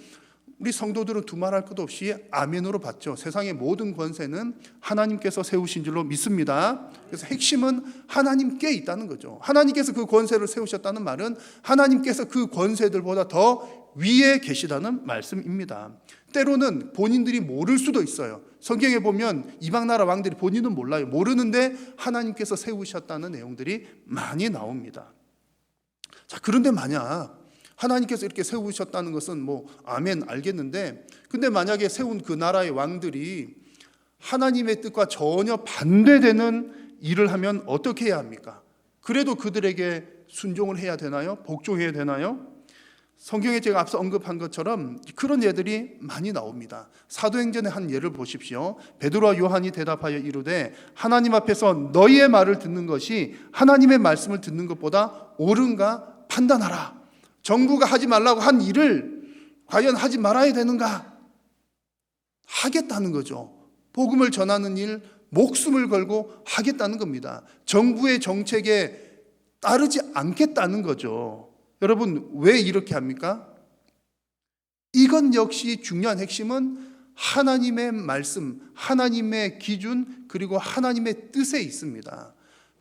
우리 성도들은 두말할 것 없이 아멘으로 받죠. 세상의 모든 권세는 하나님께서 세우신 줄로 믿습니다. 그래서 핵심은 하나님께 있다는 거죠. 하나님께서 그 권세를 세우셨다는 말은 하나님께서 그 권세들보다 더 위에 계시다는 말씀입니다. 때로는 본인들이 모를 수도 있어요. 성경에 보면 이방 나라 왕들이 본인은 몰라요. 모르는데 하나님께서 세우셨다는 내용들이 많이 나옵니다. 자, 그런데 만약 하나님께서 이렇게 세우셨다는 것은 아멘 알겠는데, 근데 만약에 세운 그 나라의 왕들이 하나님의 뜻과 전혀 반대되는 일을 하면 어떻게 해야 합니까? 그래도 그들에게 순종을 해야 되나요? 복종해야 되나요? 성경에 제가 앞서 언급한 것처럼 그런 예들이 많이 나옵니다. 사도행전의 한 예를 보십시오. 베드로와 요한이 대답하여 이르되 하나님 앞에서 너희의 말을 듣는 것이 하나님의 말씀을 듣는 것보다 옳은가 판단하라. 정부가 하지 말라고 한 일을 과연 하지 말아야 되는가? 하겠다는 거죠. 복음을 전하는 일, 목숨을 걸고 하겠다는 겁니다. 정부의 정책에 따르지 않겠다는 거죠. 여러분, 왜 이렇게 합니까? 이건 역시 중요한 핵심은 하나님의 말씀, 하나님의 기준, 그리고 하나님의 뜻에 있습니다.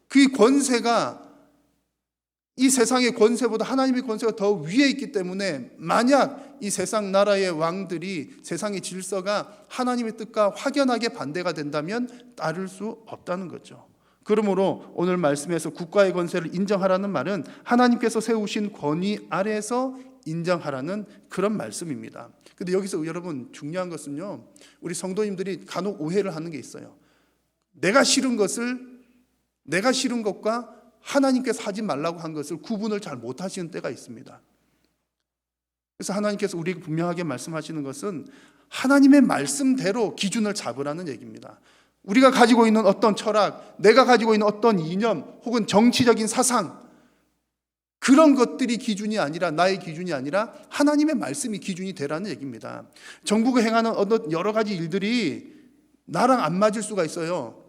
그 권세가 이 세상의 권세보다 하나님의 권세가 더 위에 있기 때문에 만약 이 세상 나라의 왕들이 세상의 질서가 하나님의 뜻과 확연하게 반대가 된다면 따를 수 없다는 거죠. 그러므로 오늘 말씀에서 국가의 권세를 인정하라는 말은 하나님께서 세우신 권위 아래에서 인정하라는 그런 말씀입니다. 근데 여기서 여러분 중요한 것은요, 우리 성도님들이 간혹 오해를 하는 게 있어요. 내가 싫은 것과 하나님께서 하지 말라고 한 것을 구분을 잘 못하시는 때가 있습니다. 그래서 하나님께서 우리에게 분명하게 말씀하시는 것은 하나님의 말씀대로 기준을 잡으라는 얘기입니다. 우리가 가지고 있는 어떤 철학, 내가 가지고 있는 어떤 이념 혹은 정치적인 사상, 그런 것들이 기준이 아니라, 나의 기준이 아니라 하나님의 말씀이 기준이 되라는 얘기입니다. 정부가 행하는 어떤 여러 가지 일들이 나랑 안 맞을 수가 있어요.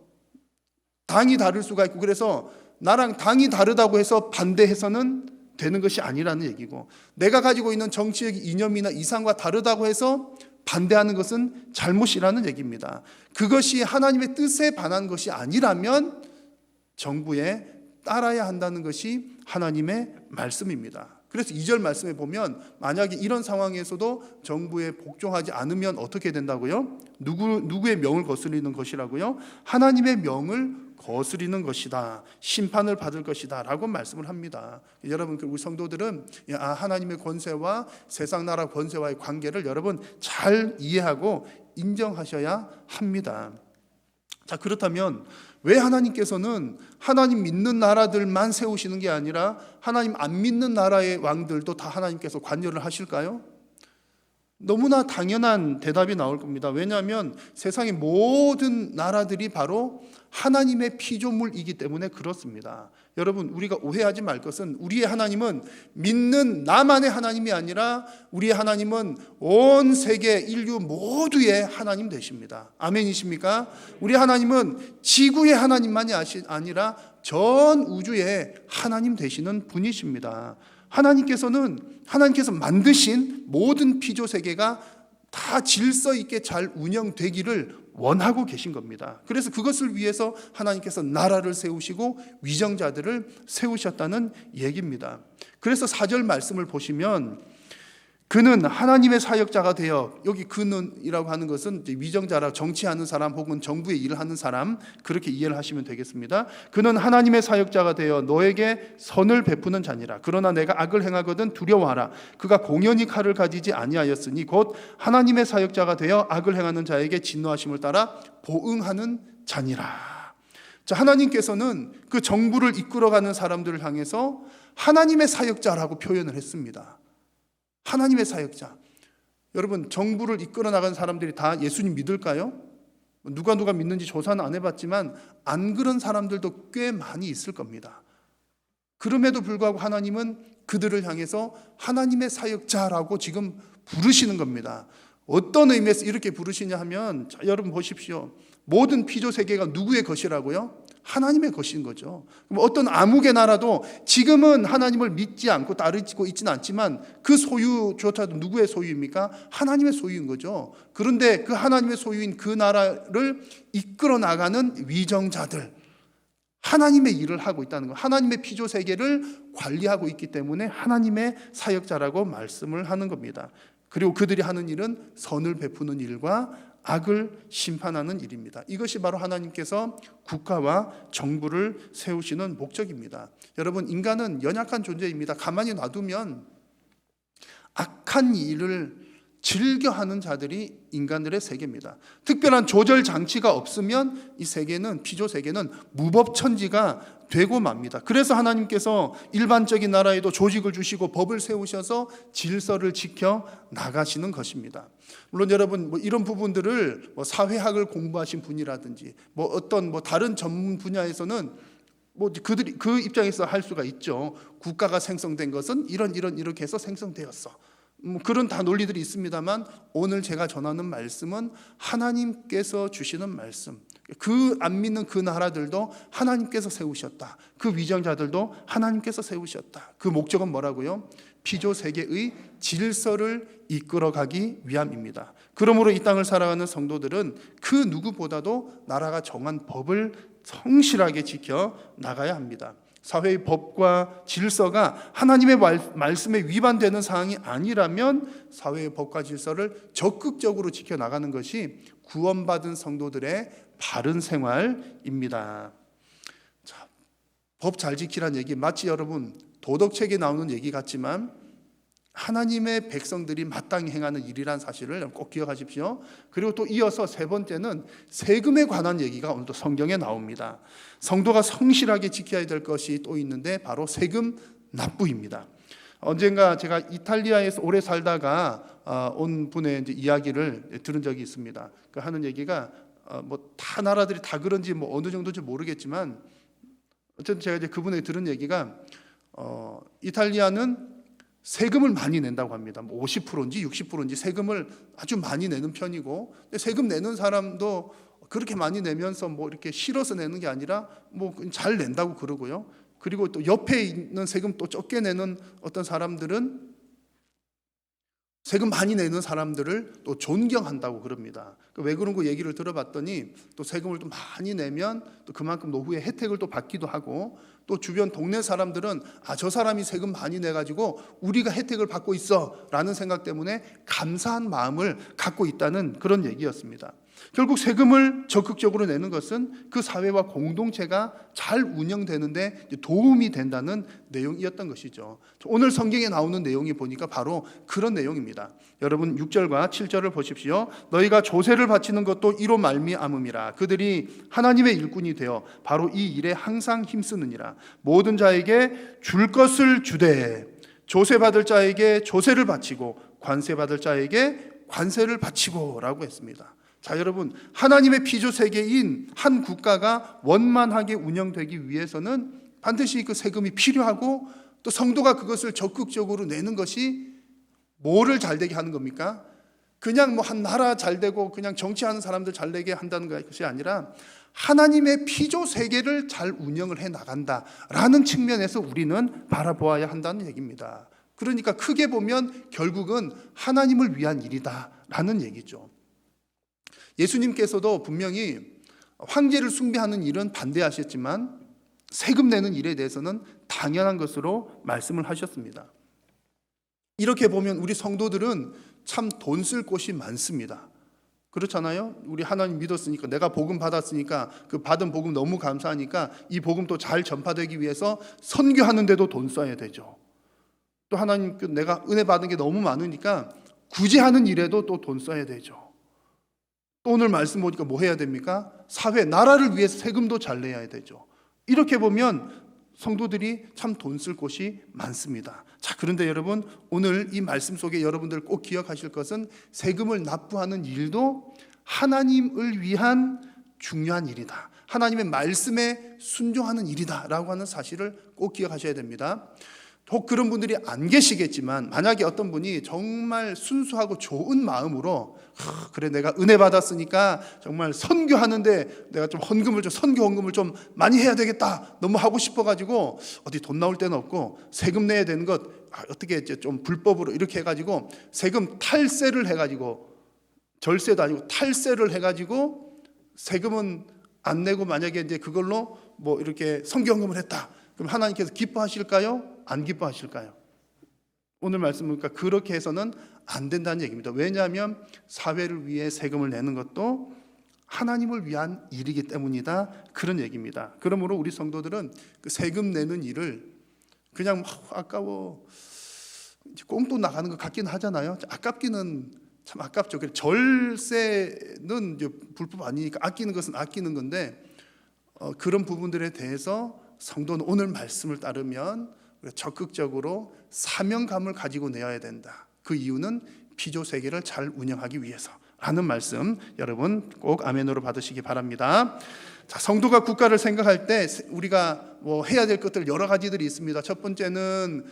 당이 다를 수가 있고, 그래서 나랑 당이 다르다고 해서 반대해서는 되는 것이 아니라는 얘기고, 내가 가지고 있는 정치적 이념이나 이상과 다르다고 해서 반대하는 것은 잘못이라는 얘기입니다. 그것이 하나님의 뜻에 반한 것이 아니라면 정부에 따라야 한다는 것이 하나님의 말씀입니다. 그래서 2절 말씀에 보면 만약에 이런 상황에서도 정부에 복종하지 않으면 어떻게 된다고요? 누구의 명을 거스리는 것이라고요? 하나님의 명을 거스리는 것이다. 심판을 받을 것이다 라고 말씀을 합니다. 여러분, 우리 성도들은 하나님의 권세와 세상 나라 권세와의 관계를 여러분 잘 이해하고 인정하셔야 합니다. 자, 그렇다면 왜 하나님께서는 하나님 믿는 나라들만 세우시는 게 아니라 하나님 안 믿는 나라의 왕들도 다 하나님께서 관여를 하실까요? 너무나 당연한 대답이 나올 겁니다. 왜냐하면 세상의 모든 나라들이 바로 하나님의 피조물이기 때문에 그렇습니다. 여러분, 우리가 오해하지 말 것은 우리의 하나님은 믿는 나만의 하나님이 아니라 우리의 하나님은 온 세계 인류 모두의 하나님 되십니다. 아멘이십니까? 우리 하나님은 지구의 하나님만이 아니라 전 우주의 하나님 되시는 분이십니다. 하나님께서 만드신 모든 피조 세계가 다 질서 있게 잘 운영되기를 원하고 계신 겁니다. 그래서 그것을 위해서 하나님께서 나라를 세우시고 위정자들을 세우셨다는 얘기입니다. 그래서 4절 말씀을 보시면 그는 하나님의 사역자가 되어, 여기 그는이라고 하는 것은 위정자라 정치하는 사람 혹은 정부의 일을 하는 사람, 그렇게 이해를 하시면 되겠습니다. 그는 하나님의 사역자가 되어 너에게 선을 베푸는 자니라. 그러나 내가 악을 행하거든 두려워하라. 그가 공연히 칼을 가지지 아니하였으니 곧 하나님의 사역자가 되어 악을 행하는 자에게 진노하심을 따라 보응하는 자니라. 자, 하나님께서는 그 정부를 이끌어가는 사람들을 향해서 하나님의 사역자라고 표현을 했습니다. 하나님의 사역자. 여러분, 정부를 이끌어 나가는 사람들이 다 예수님 믿을까요? 누가 믿는지 조사는 안 해봤지만 안 그런 사람들도 꽤 많이 있을 겁니다. 그럼에도 불구하고 하나님은 그들을 향해서 하나님의 사역자라고 지금 부르시는 겁니다. 어떤 의미에서 이렇게 부르시냐 하면, 자, 여러분 보십시오. 모든 피조 세계가 누구의 것이라고요? 하나님의 것인 거죠. 그럼 어떤 아무개 나라도 지금은 하나님을 믿지 않고 따르고 있지는 않지만 그 소유조차도 누구의 소유입니까? 하나님의 소유인 거죠. 그런데 그 하나님의 소유인 그 나라를 이끌어 나가는 위정자들, 하나님의 일을 하고 있다는 것, 하나님의 피조 세계를 관리하고 있기 때문에 하나님의 사역자라고 말씀을 하는 겁니다. 그리고 그들이 하는 일은 선을 베푸는 일과 악을 심판하는 일입니다. 이것이 바로 하나님께서 국가와 정부를 세우시는 목적입니다. 여러분, 인간은 연약한 존재입니다. 가만히 놔두면 악한 일을 즐겨하는 자들이 인간들의 세계입니다. 특별한 조절 장치가 없으면 이 세계는, 피조 세계는 무법천지가 되고 맙니다. 그래서 하나님께서 일반적인 나라에도 조직을 주시고 법을 세우셔서 질서를 지켜 나가시는 것입니다. 물론 여러분, 이런 부분들을 사회학을 공부하신 분이라든지 어떤 다른 전문 분야에서는 뭐 그들이 그 입장에서 할 수가 있죠. 국가가 생성된 것은 이렇게 해서 생성되었어. 그런 다 논리들이 있습니다만 오늘 제가 전하는 말씀은 하나님께서 주시는 말씀. 그 안 믿는 그 나라들도 하나님께서 세우셨다. 그 위정자들도 하나님께서 세우셨다. 그 목적은 뭐라고요? 피조 세계의 질서를 이끌어가기 위함입니다. 그러므로 이 땅을 살아가는 성도들은 그 누구보다도 나라가 정한 법을 성실하게 지켜 나가야 합니다. 사회의 법과 질서가 하나님의 말씀에 위반되는 사항이 아니라면 사회의 법과 질서를 적극적으로 지켜나가는 것이 구원받은 성도들의 바른 생활입니다. 법 잘 지키라는 얘기 마치 여러분 도덕책에 나오는 얘기 같지만 하나님의 백성들이 마땅히 행하는 일이란 사실을 꼭 기억하십시오. 그리고 또 이어서 세 번째는 세금에 관한 얘기가 오늘도 성경에 나옵니다. 성도가 성실하게 지켜야 될 것이 또 있는데 바로 세금 납부입니다. 언젠가 제가 이탈리아에서 오래 살다가 온 분의 이제 이야기를 들은 적이 있습니다. 그 하는 얘기가 뭐 다 나라들이 다 그런지 뭐 어느 정도인지 모르겠지만 어쨌든 제가 이제 그분의 들은 얘기가 이탈리아는 세금을 많이 낸다고 합니다. 50%인지 60%인지 세금을 아주 많이 내는 편이고, 세금 내는 사람도 그렇게 많이 내면서 뭐 이렇게 싫어서 내는 게 아니라 뭐 잘 낸다고 그러고요. 그리고 또 옆에 있는 세금 또 적게 내는 어떤 사람들은 세금 많이 내는 사람들을 또 존경한다고 그럽니다. 왜 그런 거 얘기를 들어봤더니 또 세금을 또 많이 내면 또 그만큼 노후의 혜택을 또 받기도 하고, 또 주변 동네 사람들은 저 사람이 세금 많이 내가지고 우리가 혜택을 받고 있어 라는 생각 때문에 감사한 마음을 갖고 있다는 그런 얘기였습니다. 결국 세금을 적극적으로 내는 것은 그 사회와 공동체가 잘 운영되는데 도움이 된다는 내용이었던 것이죠. 오늘 성경에 나오는 내용이 보니까 바로 그런 내용입니다. 여러분 6절과 7절을 보십시오. 너희가 조세를 바치는 것도 이로 말미암음이라. 그들이 하나님의 일꾼이 되어 바로 이 일에 항상 힘쓰느니라. 모든 자에게 줄 것을 주되 조세 받을 자에게 조세를 바치고 관세 받을 자에게 관세를 바치고 라고 했습니다. 자, 여러분, 하나님의 피조 세계인 한 국가가 원만하게 운영되기 위해서는 반드시 그 세금이 필요하고, 또 성도가 그것을 적극적으로 내는 것이 뭐를 잘 되게 하는 겁니까? 그냥 뭐 한 나라 잘 되고 그냥 정치하는 사람들 잘 되게 한다는 것이 아니라 하나님의 피조 세계를 잘 운영을 해 나간다라는 측면에서 우리는 바라보아야 한다는 얘기입니다. 그러니까 크게 보면 결국은 하나님을 위한 일이다라는 얘기죠. 예수님께서도 분명히 황제를 숭배하는 일은 반대하셨지만 세금 내는 일에 대해서는 당연한 것으로 말씀을 하셨습니다. 이렇게 보면 우리 성도들은 참 돈 쓸 곳이 많습니다. 그렇잖아요? 우리 하나님 믿었으니까, 내가 복음 받았으니까 그 받은 복음 너무 감사하니까 이 복음 또 잘 전파되기 위해서 선교하는데도 돈 써야 되죠. 또 하나님 내가 은혜 받은 게 너무 많으니까 구제하는 일에도 또 돈 써야 되죠. 또 오늘 말씀 보니까 뭐 해야 됩니까? 사회, 나라를 위해서 세금도 잘 내야 되죠. 이렇게 보면 성도들이 참 돈 쓸 곳이 많습니다. 자, 그런데 여러분, 오늘 이 말씀 속에 여러분들 꼭 기억하실 것은 세금을 납부하는 일도 하나님을 위한 중요한 일이다. 하나님의 말씀에 순종하는 일이다 라고 하는 사실을 꼭 기억하셔야 됩니다. 혹 그런 분들이 안 계시겠지만, 만약에 어떤 분이 정말 순수하고 좋은 마음으로 그래 내가 은혜 받았으니까 정말 선교하는데 내가 좀 선교 헌금을 좀 많이 해야 되겠다, 너무 하고 싶어가지고 어디 돈 나올 데는 없고 세금 내야 되는 것 어떻게 이제 좀 불법으로 이렇게 해가지고 세금 탈세를 해가지고, 절세도 아니고 탈세를 해가지고 세금은 안 내고 만약에 이제 그걸로 뭐 이렇게 선교 헌금을 했다, 그럼 하나님께서 기뻐하실까요? 안 기뻐하실까요? 오늘 말씀 보니까 그렇게 해서는 안 된다는 얘기입니다. 왜냐하면 사회를 위해 세금을 내는 것도 하나님을 위한 일이기 때문이다, 그런 얘기입니다. 그러므로 우리 성도들은 그 세금 내는 일을 그냥 아까워 꽁돈 나가는 것 같긴 하잖아요. 아깝기는 참 아깝죠. 절세는 이제 불법 아니니까 아끼는 것은 아끼는 건데, 그런 부분들에 대해서 성도는 오늘 말씀을 따르면 적극적으로 사명감을 가지고 내어야 된다. 그 이유는 피조 세계를 잘 운영하기 위해서 라는 말씀, 여러분 꼭 아멘으로 받으시기 바랍니다. 자, 성도가 국가를 생각할 때 우리가 뭐 해야 될 것들 여러 가지들이 있습니다. 첫 번째는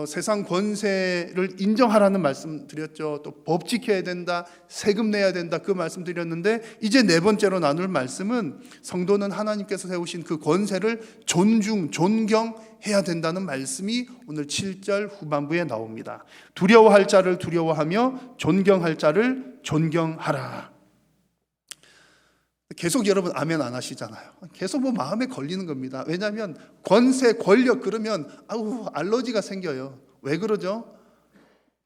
세상 권세를 인정하라는 말씀 드렸죠. 또 법 지켜야 된다, 세금 내야 된다, 그 말씀 드렸는데, 이제 네 번째로 나눌 말씀은 성도는 하나님께서 세우신 그 권세를 존경해야 된다는 말씀이 오늘 7절 후반부에 나옵니다. 두려워할 자를 두려워하며 존경할 자를 존경하라. 계속 여러분 아멘 안 하시잖아요. 계속 뭐 마음에 걸리는 겁니다. 왜냐하면 권세, 권력 그러면 알러지가 생겨요. 왜 그러죠?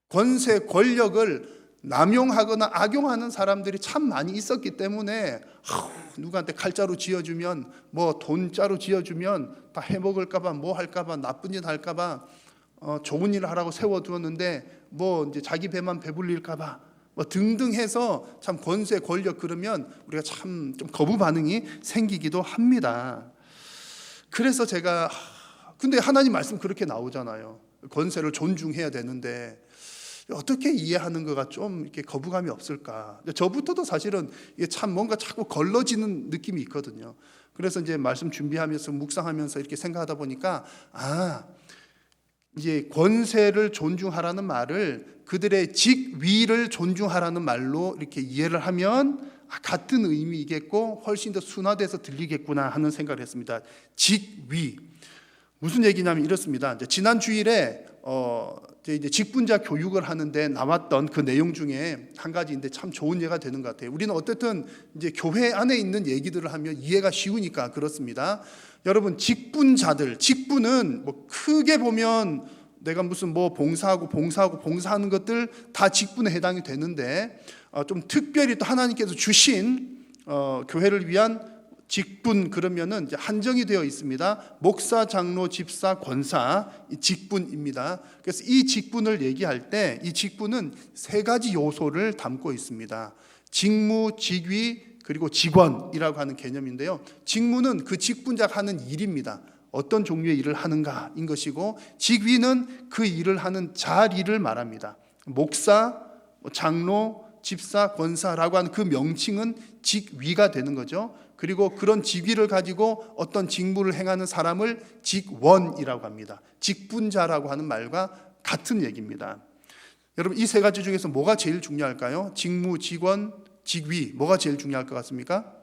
권세, 권력을 남용하거나 악용하는 사람들이 참 많이 있었기 때문에 누구한테 칼자루 쥐어주면, 뭐 돈자루 쥐어주면 다 해먹을까봐, 뭐 할까봐, 나쁜 짓 할까봐, 좋은 일을 하라고 세워두었는데 뭐 이제 자기 배만 배불릴까봐 뭐 등등 해서 참 권세, 권력 그러면 우리가 참 좀 거부 반응이 생기기도 합니다. 그래서 제가 근데 하나님 말씀 그렇게 나오잖아요. 권세를 존중해야 되는데 어떻게 이해하는 거가 좀 이렇게 거부감이 없을까? 저부터도 사실은 이게 참 뭔가 자꾸 걸러지는 느낌이 있거든요. 그래서 이제 말씀 준비하면서 묵상하면서 이렇게 생각하다 보니까 이제 권세를 존중하라는 말을 그들의 직위를 존중하라는 말로 이렇게 이해를 하면 같은 의미이겠고 훨씬 더 순화돼서 들리겠구나 하는 생각을 했습니다. 직위. 무슨 얘기냐면 이렇습니다. 이제 지난 주일에 이제 직분자 교육을 하는데 나왔던 그 내용 중에 한 가지인데 참 좋은 예가 되는 것 같아요. 우리는 어쨌든 이제 교회 안에 있는 얘기들을 하면 이해가 쉬우니까 그렇습니다. 여러분, 직분자들, 직분은 뭐 크게 보면 내가 무슨 뭐 봉사하는 것들 다 직분에 해당이 되는데 좀 특별히 또 하나님께서 주신 교회를 위한 직분 그러면은 이제 한정이 되어 있습니다. 목사, 장로, 집사, 권사 이 직분입니다. 그래서 이 직분을 얘기할 때 이 직분은 세 가지 요소를 담고 있습니다. 직무, 직위, 그리고 직원이라고 하는 개념인데요. 직무는 그 직분자가 하는 일입니다. 어떤 종류의 일을 하는가인 것이고, 직위는 그 일을 하는 자리를 말합니다. 목사, 장로, 집사, 권사라고 하는 그 명칭은 직위가 되는 거죠. 그리고 그런 직위를 가지고 어떤 직무를 행하는 사람을 직원이라고 합니다. 직분자라고 하는 말과 같은 얘기입니다. 여러분, 이 세 가지 중에서 뭐가 제일 중요할까요? 직무, 직원, 직위, 뭐가 제일 중요할 것 같습니까?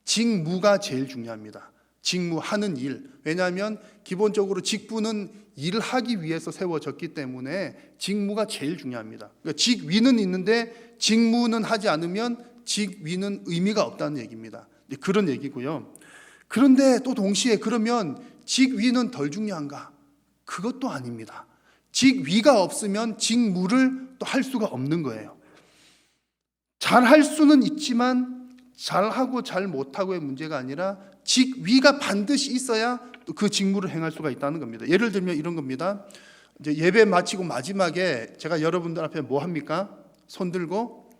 직무가 제일 중요합니다. 직무하는 일. 왜냐하면 기본적으로 직분은 일을 하기 위해서 세워졌기 때문에 직무가 제일 중요합니다. 그러니까 직위는 있는데 직무는 하지 않으면 직위는 의미가 없다는 얘기입니다. 그런 얘기고요. 그런데 또 동시에 그러면 직위는 덜 중요한가? 그것도 아닙니다. 직위가 없으면 직무를 또 할 수가 없는 거예요. 잘 할 수는 있지만 잘하고 잘 못하고의 문제가 아니라 직위가 반드시 있어야 또 그 직무를 행할 수가 있다는 겁니다. 예를 들면 이런 겁니다. 이제 예배 마치고 마지막에 제가 여러분들 앞에 뭐 합니까? 손 들고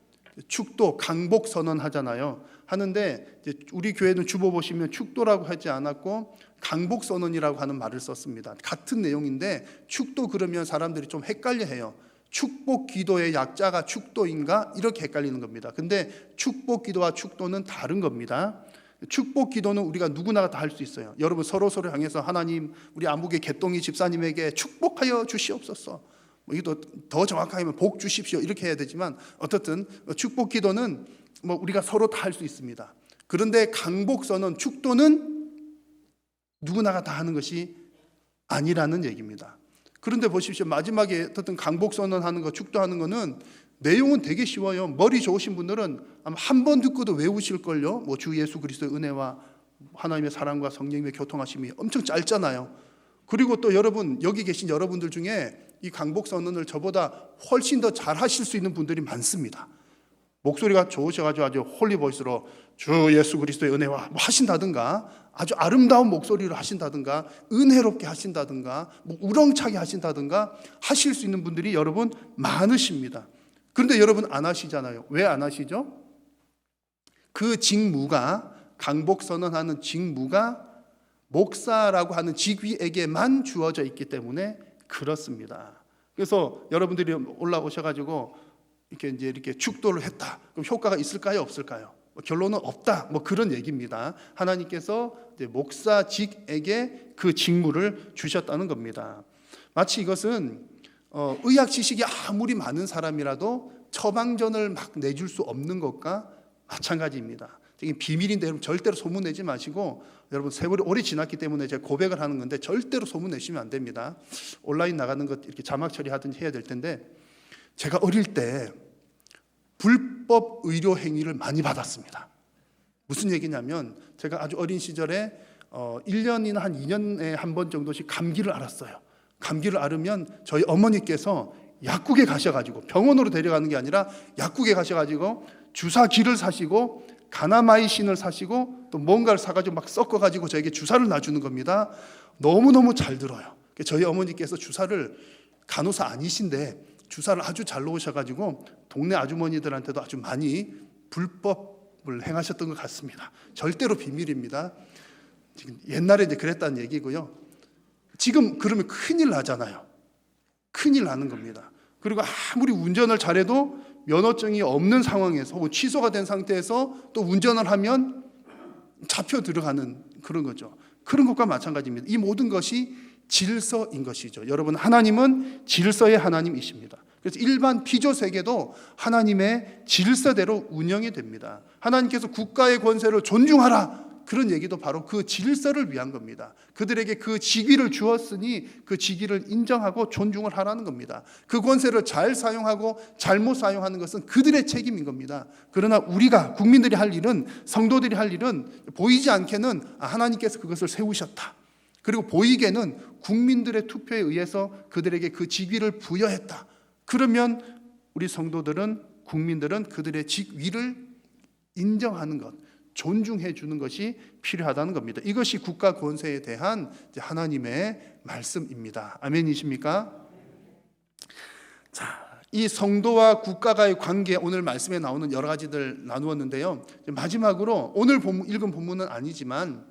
축도, 강복 선언 하잖아요. 하는데 이제 우리 교회는 주보 보시면 축도라고 하지 않았고 강복 선언이라고 하는 말을 썼습니다. 같은 내용인데 축도 그러면 사람들이 좀 헷갈려해요. 축복 기도의 약자가 축도인가? 이렇게 헷갈리는 겁니다. 근데 축복 기도와 축도는 다른 겁니다. 축복 기도는 우리가 누구나 다 할 수 있어요. 여러분 서로 향해서 하나님, 우리 안북의 개똥이 집사님에게 축복하여 주시옵소서. 이것도 더 정확하게 하면 복 주십시오. 이렇게 해야 되지만 어떻든 축복 기도는 뭐 우리가 서로 다 할 수 있습니다. 그런데 강복 선언, 축도는 누구나가 다 하는 것이 아니라는 얘기입니다. 그런데 보십시오. 마지막에 어떤 강복 선언하는 거, 축도하는 거는 내용은 되게 쉬워요. 머리 좋으신 분들은 아마 한 번 듣고도 외우실걸요. 뭐 주 예수 그리스도의 은혜와 하나님의 사랑과 성령님의 교통하심이 엄청 짧잖아요. 그리고 또 여러분, 여기 계신 여러분들 중에 이 강복 선언을 저보다 훨씬 더 잘하실 수 있는 분들이 많습니다. 목소리가 좋으셔가지고 아주 홀리 보이스로 주 예수 그리스도의 은혜와 뭐 하신다든가, 아주 아름다운 목소리로 하신다든가, 은혜롭게 하신다든가, 뭐 우렁차게 하신다든가 하실 수 있는 분들이 여러분 많으십니다. 그런데 여러분 안 하시잖아요. 왜 안 하시죠? 그 직무가, 강복 선언하는 직무가 목사라고 하는 직위에게만 주어져 있기 때문에 그렇습니다. 그래서 여러분들이 올라오셔가지고 이렇게 축도를 했다. 그럼 효과가 있을까요? 없을까요? 결론은 없다. 그런 얘기입니다. 하나님께서 이제 목사직에게 그 직무를 주셨다는 겁니다. 마치 이것은 의학 지식이 아무리 많은 사람이라도 처방전을 막 내줄 수 없는 것과 마찬가지입니다. 이게 비밀인데 여러분 절대로 소문내지 마시고, 여러분 세월이 오래 지났기 때문에 제가 고백을 하는 건데 절대로 소문내시면 안 됩니다. 온라인 나가는 것 이렇게 자막 처리하든지 해야 될 텐데, 제가 어릴 때 불법 의료 행위를 많이 받았습니다. 무슨 얘기냐면 제가 아주 어린 시절에 1년이나 한 2년에 한 번 정도씩 감기를 앓았어요. 감기를 앓으면 저희 어머니께서 약국에 가셔가지고, 병원으로 데려가는 게 아니라 약국에 가셔가지고 주사기를 사시고 가나마이신을 사시고 또 뭔가를 사가지고 막 섞어가지고 저에게 주사를 놔주는 겁니다. 너무너무 잘 들어요. 저희 어머니께서 주사를, 간호사 아니신데 주사를 아주 잘 놓으셔가지고 동네 아주머니들한테도 아주 많이 불법을 행하셨던 것 같습니다. 절대로 비밀입니다. 지금 옛날에 이제 그랬다는 얘기고요. 지금 그러면 큰일 나잖아요. 큰일 나는 겁니다. 그리고 아무리 운전을 잘해도 면허증이 없는 상황에서 혹은 취소가 된 상태에서 또 운전을 하면 잡혀 들어가는 그런 거죠. 그런 것과 마찬가지입니다. 이 모든 것이 질서인 것이죠. 여러분, 하나님은 질서의 하나님이십니다. 그래서 일반 피조 세계도 하나님의 질서대로 운영이 됩니다. 하나님께서 국가의 권세를 존중하라, 그런 얘기도 바로 그 질서를 위한 겁니다. 그들에게 그 직위를 주었으니 그 직위를 인정하고 존중을 하라는 겁니다. 그 권세를 잘 사용하고 잘못 사용하는 것은 그들의 책임인 겁니다. 그러나 우리가, 국민들이 할 일은, 성도들이 할 일은 보이지 않게는 하나님께서 그것을 세우셨다, 그리고 보이게는 국민들의 투표에 의해서 그들에게 그 직위를 부여했다. 그러면 우리 성도들은, 국민들은 그들의 직위를 인정하는 것, 존중해 주는 것이 필요하다는 겁니다. 이것이 국가 권세에 대한 하나님의 말씀입니다. 아멘이십니까? 자, 이 성도와 국가가의 관계, 오늘 말씀에 나오는 여러 가지들 나누었는데요. 마지막으로 오늘 읽은 본문은 아니지만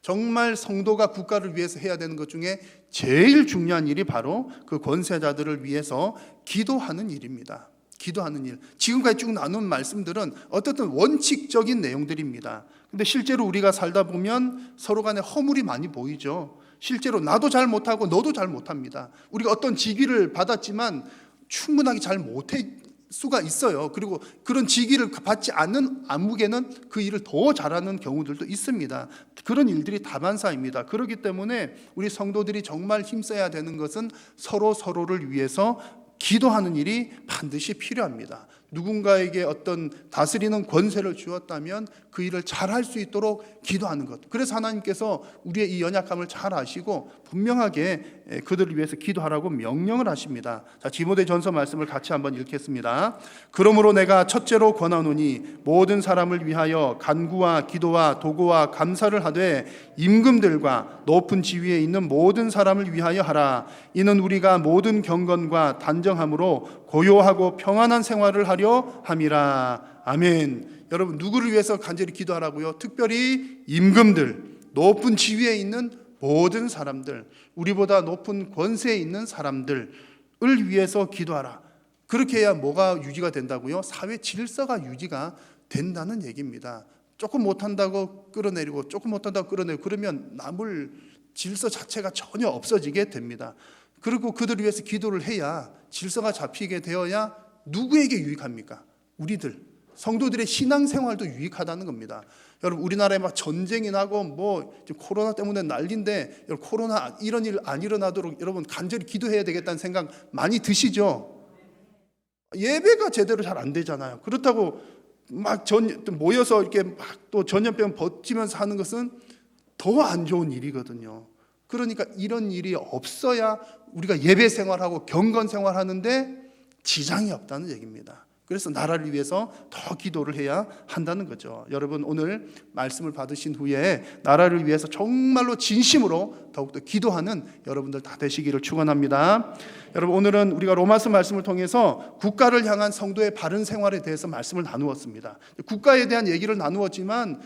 정말 성도가 국가를 위해서 해야 되는 것 중에 제일 중요한 일이 바로 그 권세자들을 위해서 기도하는 일입니다. 기도하는 일. 지금까지 쭉 나눈 말씀들은 어떻든 원칙적인 내용들입니다. 근데 실제로 우리가 살다 보면 서로 간에 허물이 많이 보이죠. 실제로 나도 잘 못하고 너도 잘 못합니다. 우리가 어떤 직위를 받았지만 충분하게 잘 못할 수가 있어요. 그리고 그런 직위를 받지 않는 안목에는 그 일을 더 잘하는 경우들도 있습니다. 그런 일들이 다반사입니다. 그렇기 때문에 우리 성도들이 정말 힘써야 되는 것은 서로를 위해서 기도하는 일이 반드시 필요합니다. 누군가에게 어떤 다스리는 권세를 주었다면 그 일을 잘할 수 있도록 기도하는 것. 그래서 하나님께서 우리의 이 연약함을 잘 아시고 분명하게 그들을 위해서 기도하라고 명령을 하십니다. 자, 디모데전서 말씀을 같이 한번 읽겠습니다. 그러므로 내가 첫째로 권하노니 모든 사람을 위하여 간구와 기도와 도구와 감사를 하되 임금들과 높은 지위에 있는 모든 사람을 위하여 하라. 이는 우리가 모든 경건과 단정함으로 고요하고 평안한 생활을 하려 함이라. 아멘. 여러분, 누구를 위해서 간절히 기도하라고요? 특별히 임금들, 높은 지위에 있는 모든 사람들, 우리보다 높은 권세에 있는 사람들을 위해서 기도하라. 그렇게 해야 뭐가 유지가 된다고요? 사회 질서가 유지가 된다는 얘기입니다. 조금 못한다고 끌어내리고 조금 못한다고 끌어내리고 그러면 남을 질서 자체가 전혀 없어지게 됩니다. 그리고 그들을 위해서 기도를 해야 질서가 잡히게 되어야 누구에게 유익합니까? 우리들, 성도들의 신앙생활도 유익하다는 겁니다. 여러분, 우리나라에 막 전쟁이 나고 뭐 코로나 때문에 난리인데, 여러분, 코로나 이런 일 안 일어나도록 여러분 간절히 기도해야 되겠다는 생각 많이 드시죠? 예배가 제대로 잘 안 되잖아요. 그렇다고 막 모여서 이렇게 막 또 전염병 버티면서 하는 것은 더 안 좋은 일이거든요. 그러니까 이런 일이 없어야 우리가 예배 생활하고 경건 생활하는데 지장이 없다는 얘기입니다. 그래서 나라를 위해서 더 기도를 해야 한다는 거죠. 여러분, 오늘 말씀을 받으신 후에 나라를 위해서 정말로 진심으로 더욱더 기도하는 여러분들 다 되시기를 축원합니다. 여러분, 오늘은 우리가 로마서 말씀을 통해서 국가를 향한 성도의 바른 생활에 대해서 말씀을 나누었습니다. 국가에 대한 얘기를 나누었지만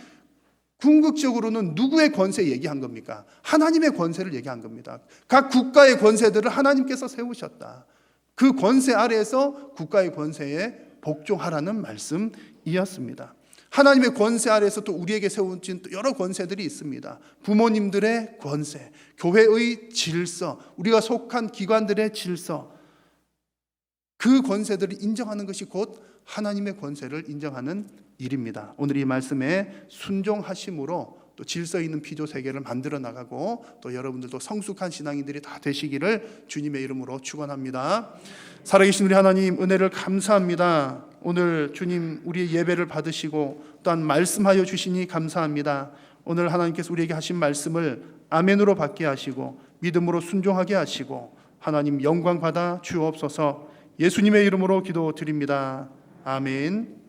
궁극적으로는 누구의 권세 얘기한 겁니까? 하나님의 권세를 얘기한 겁니다. 각 국가의 권세들을 하나님께서 세우셨다. 그 권세 아래에서 국가의 권세에 복종하라는 말씀이었습니다. 하나님의 권세 아래에서 또 우리에게 세워진 또 여러 권세들이 있습니다. 부모님들의 권세, 교회의 질서, 우리가 속한 기관들의 질서, 그 권세들을 인정하는 것이 곧 하나님의 권세를 인정하는 일입니다. 오늘 이 말씀에 순종하심으로 또 질서 있는 피조 세계를 만들어 나가고 또 여러분들도 성숙한 신앙인들이 다 되시기를 주님의 이름으로 축원합니다. 살아계신 우리 하나님, 은혜를 감사합니다. 오늘 주님 우리의 예배를 받으시고 또한 말씀하여 주시니 감사합니다. 오늘 하나님께서 우리에게 하신 말씀을 아멘으로 받게 하시고 믿음으로 순종하게 하시고 하나님 영광 받아 주옵소서. 예수님의 이름으로 기도드립니다. 아멘.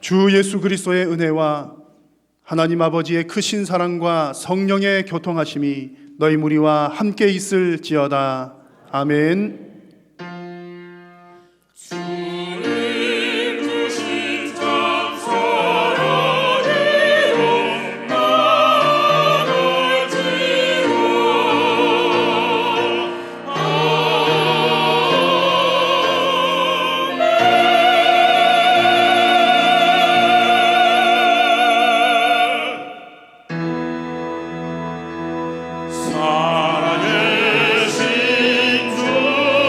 주 예수 그리스도의 은혜와 하나님 아버지의 크신 사랑과 성령의 교통하심이 너희 무리와 함께 있을지어다. 아멘. 살아계신 주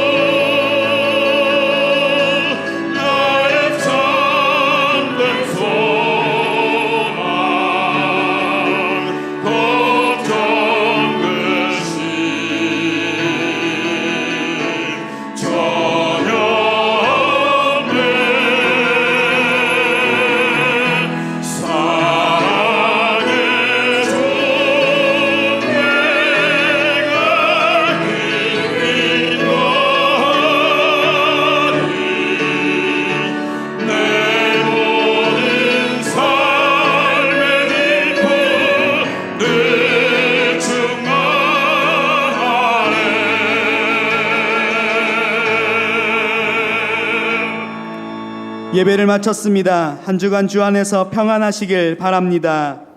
예배를 마쳤습니다. 한 주간 주 안에서 평안하시길 바랍니다.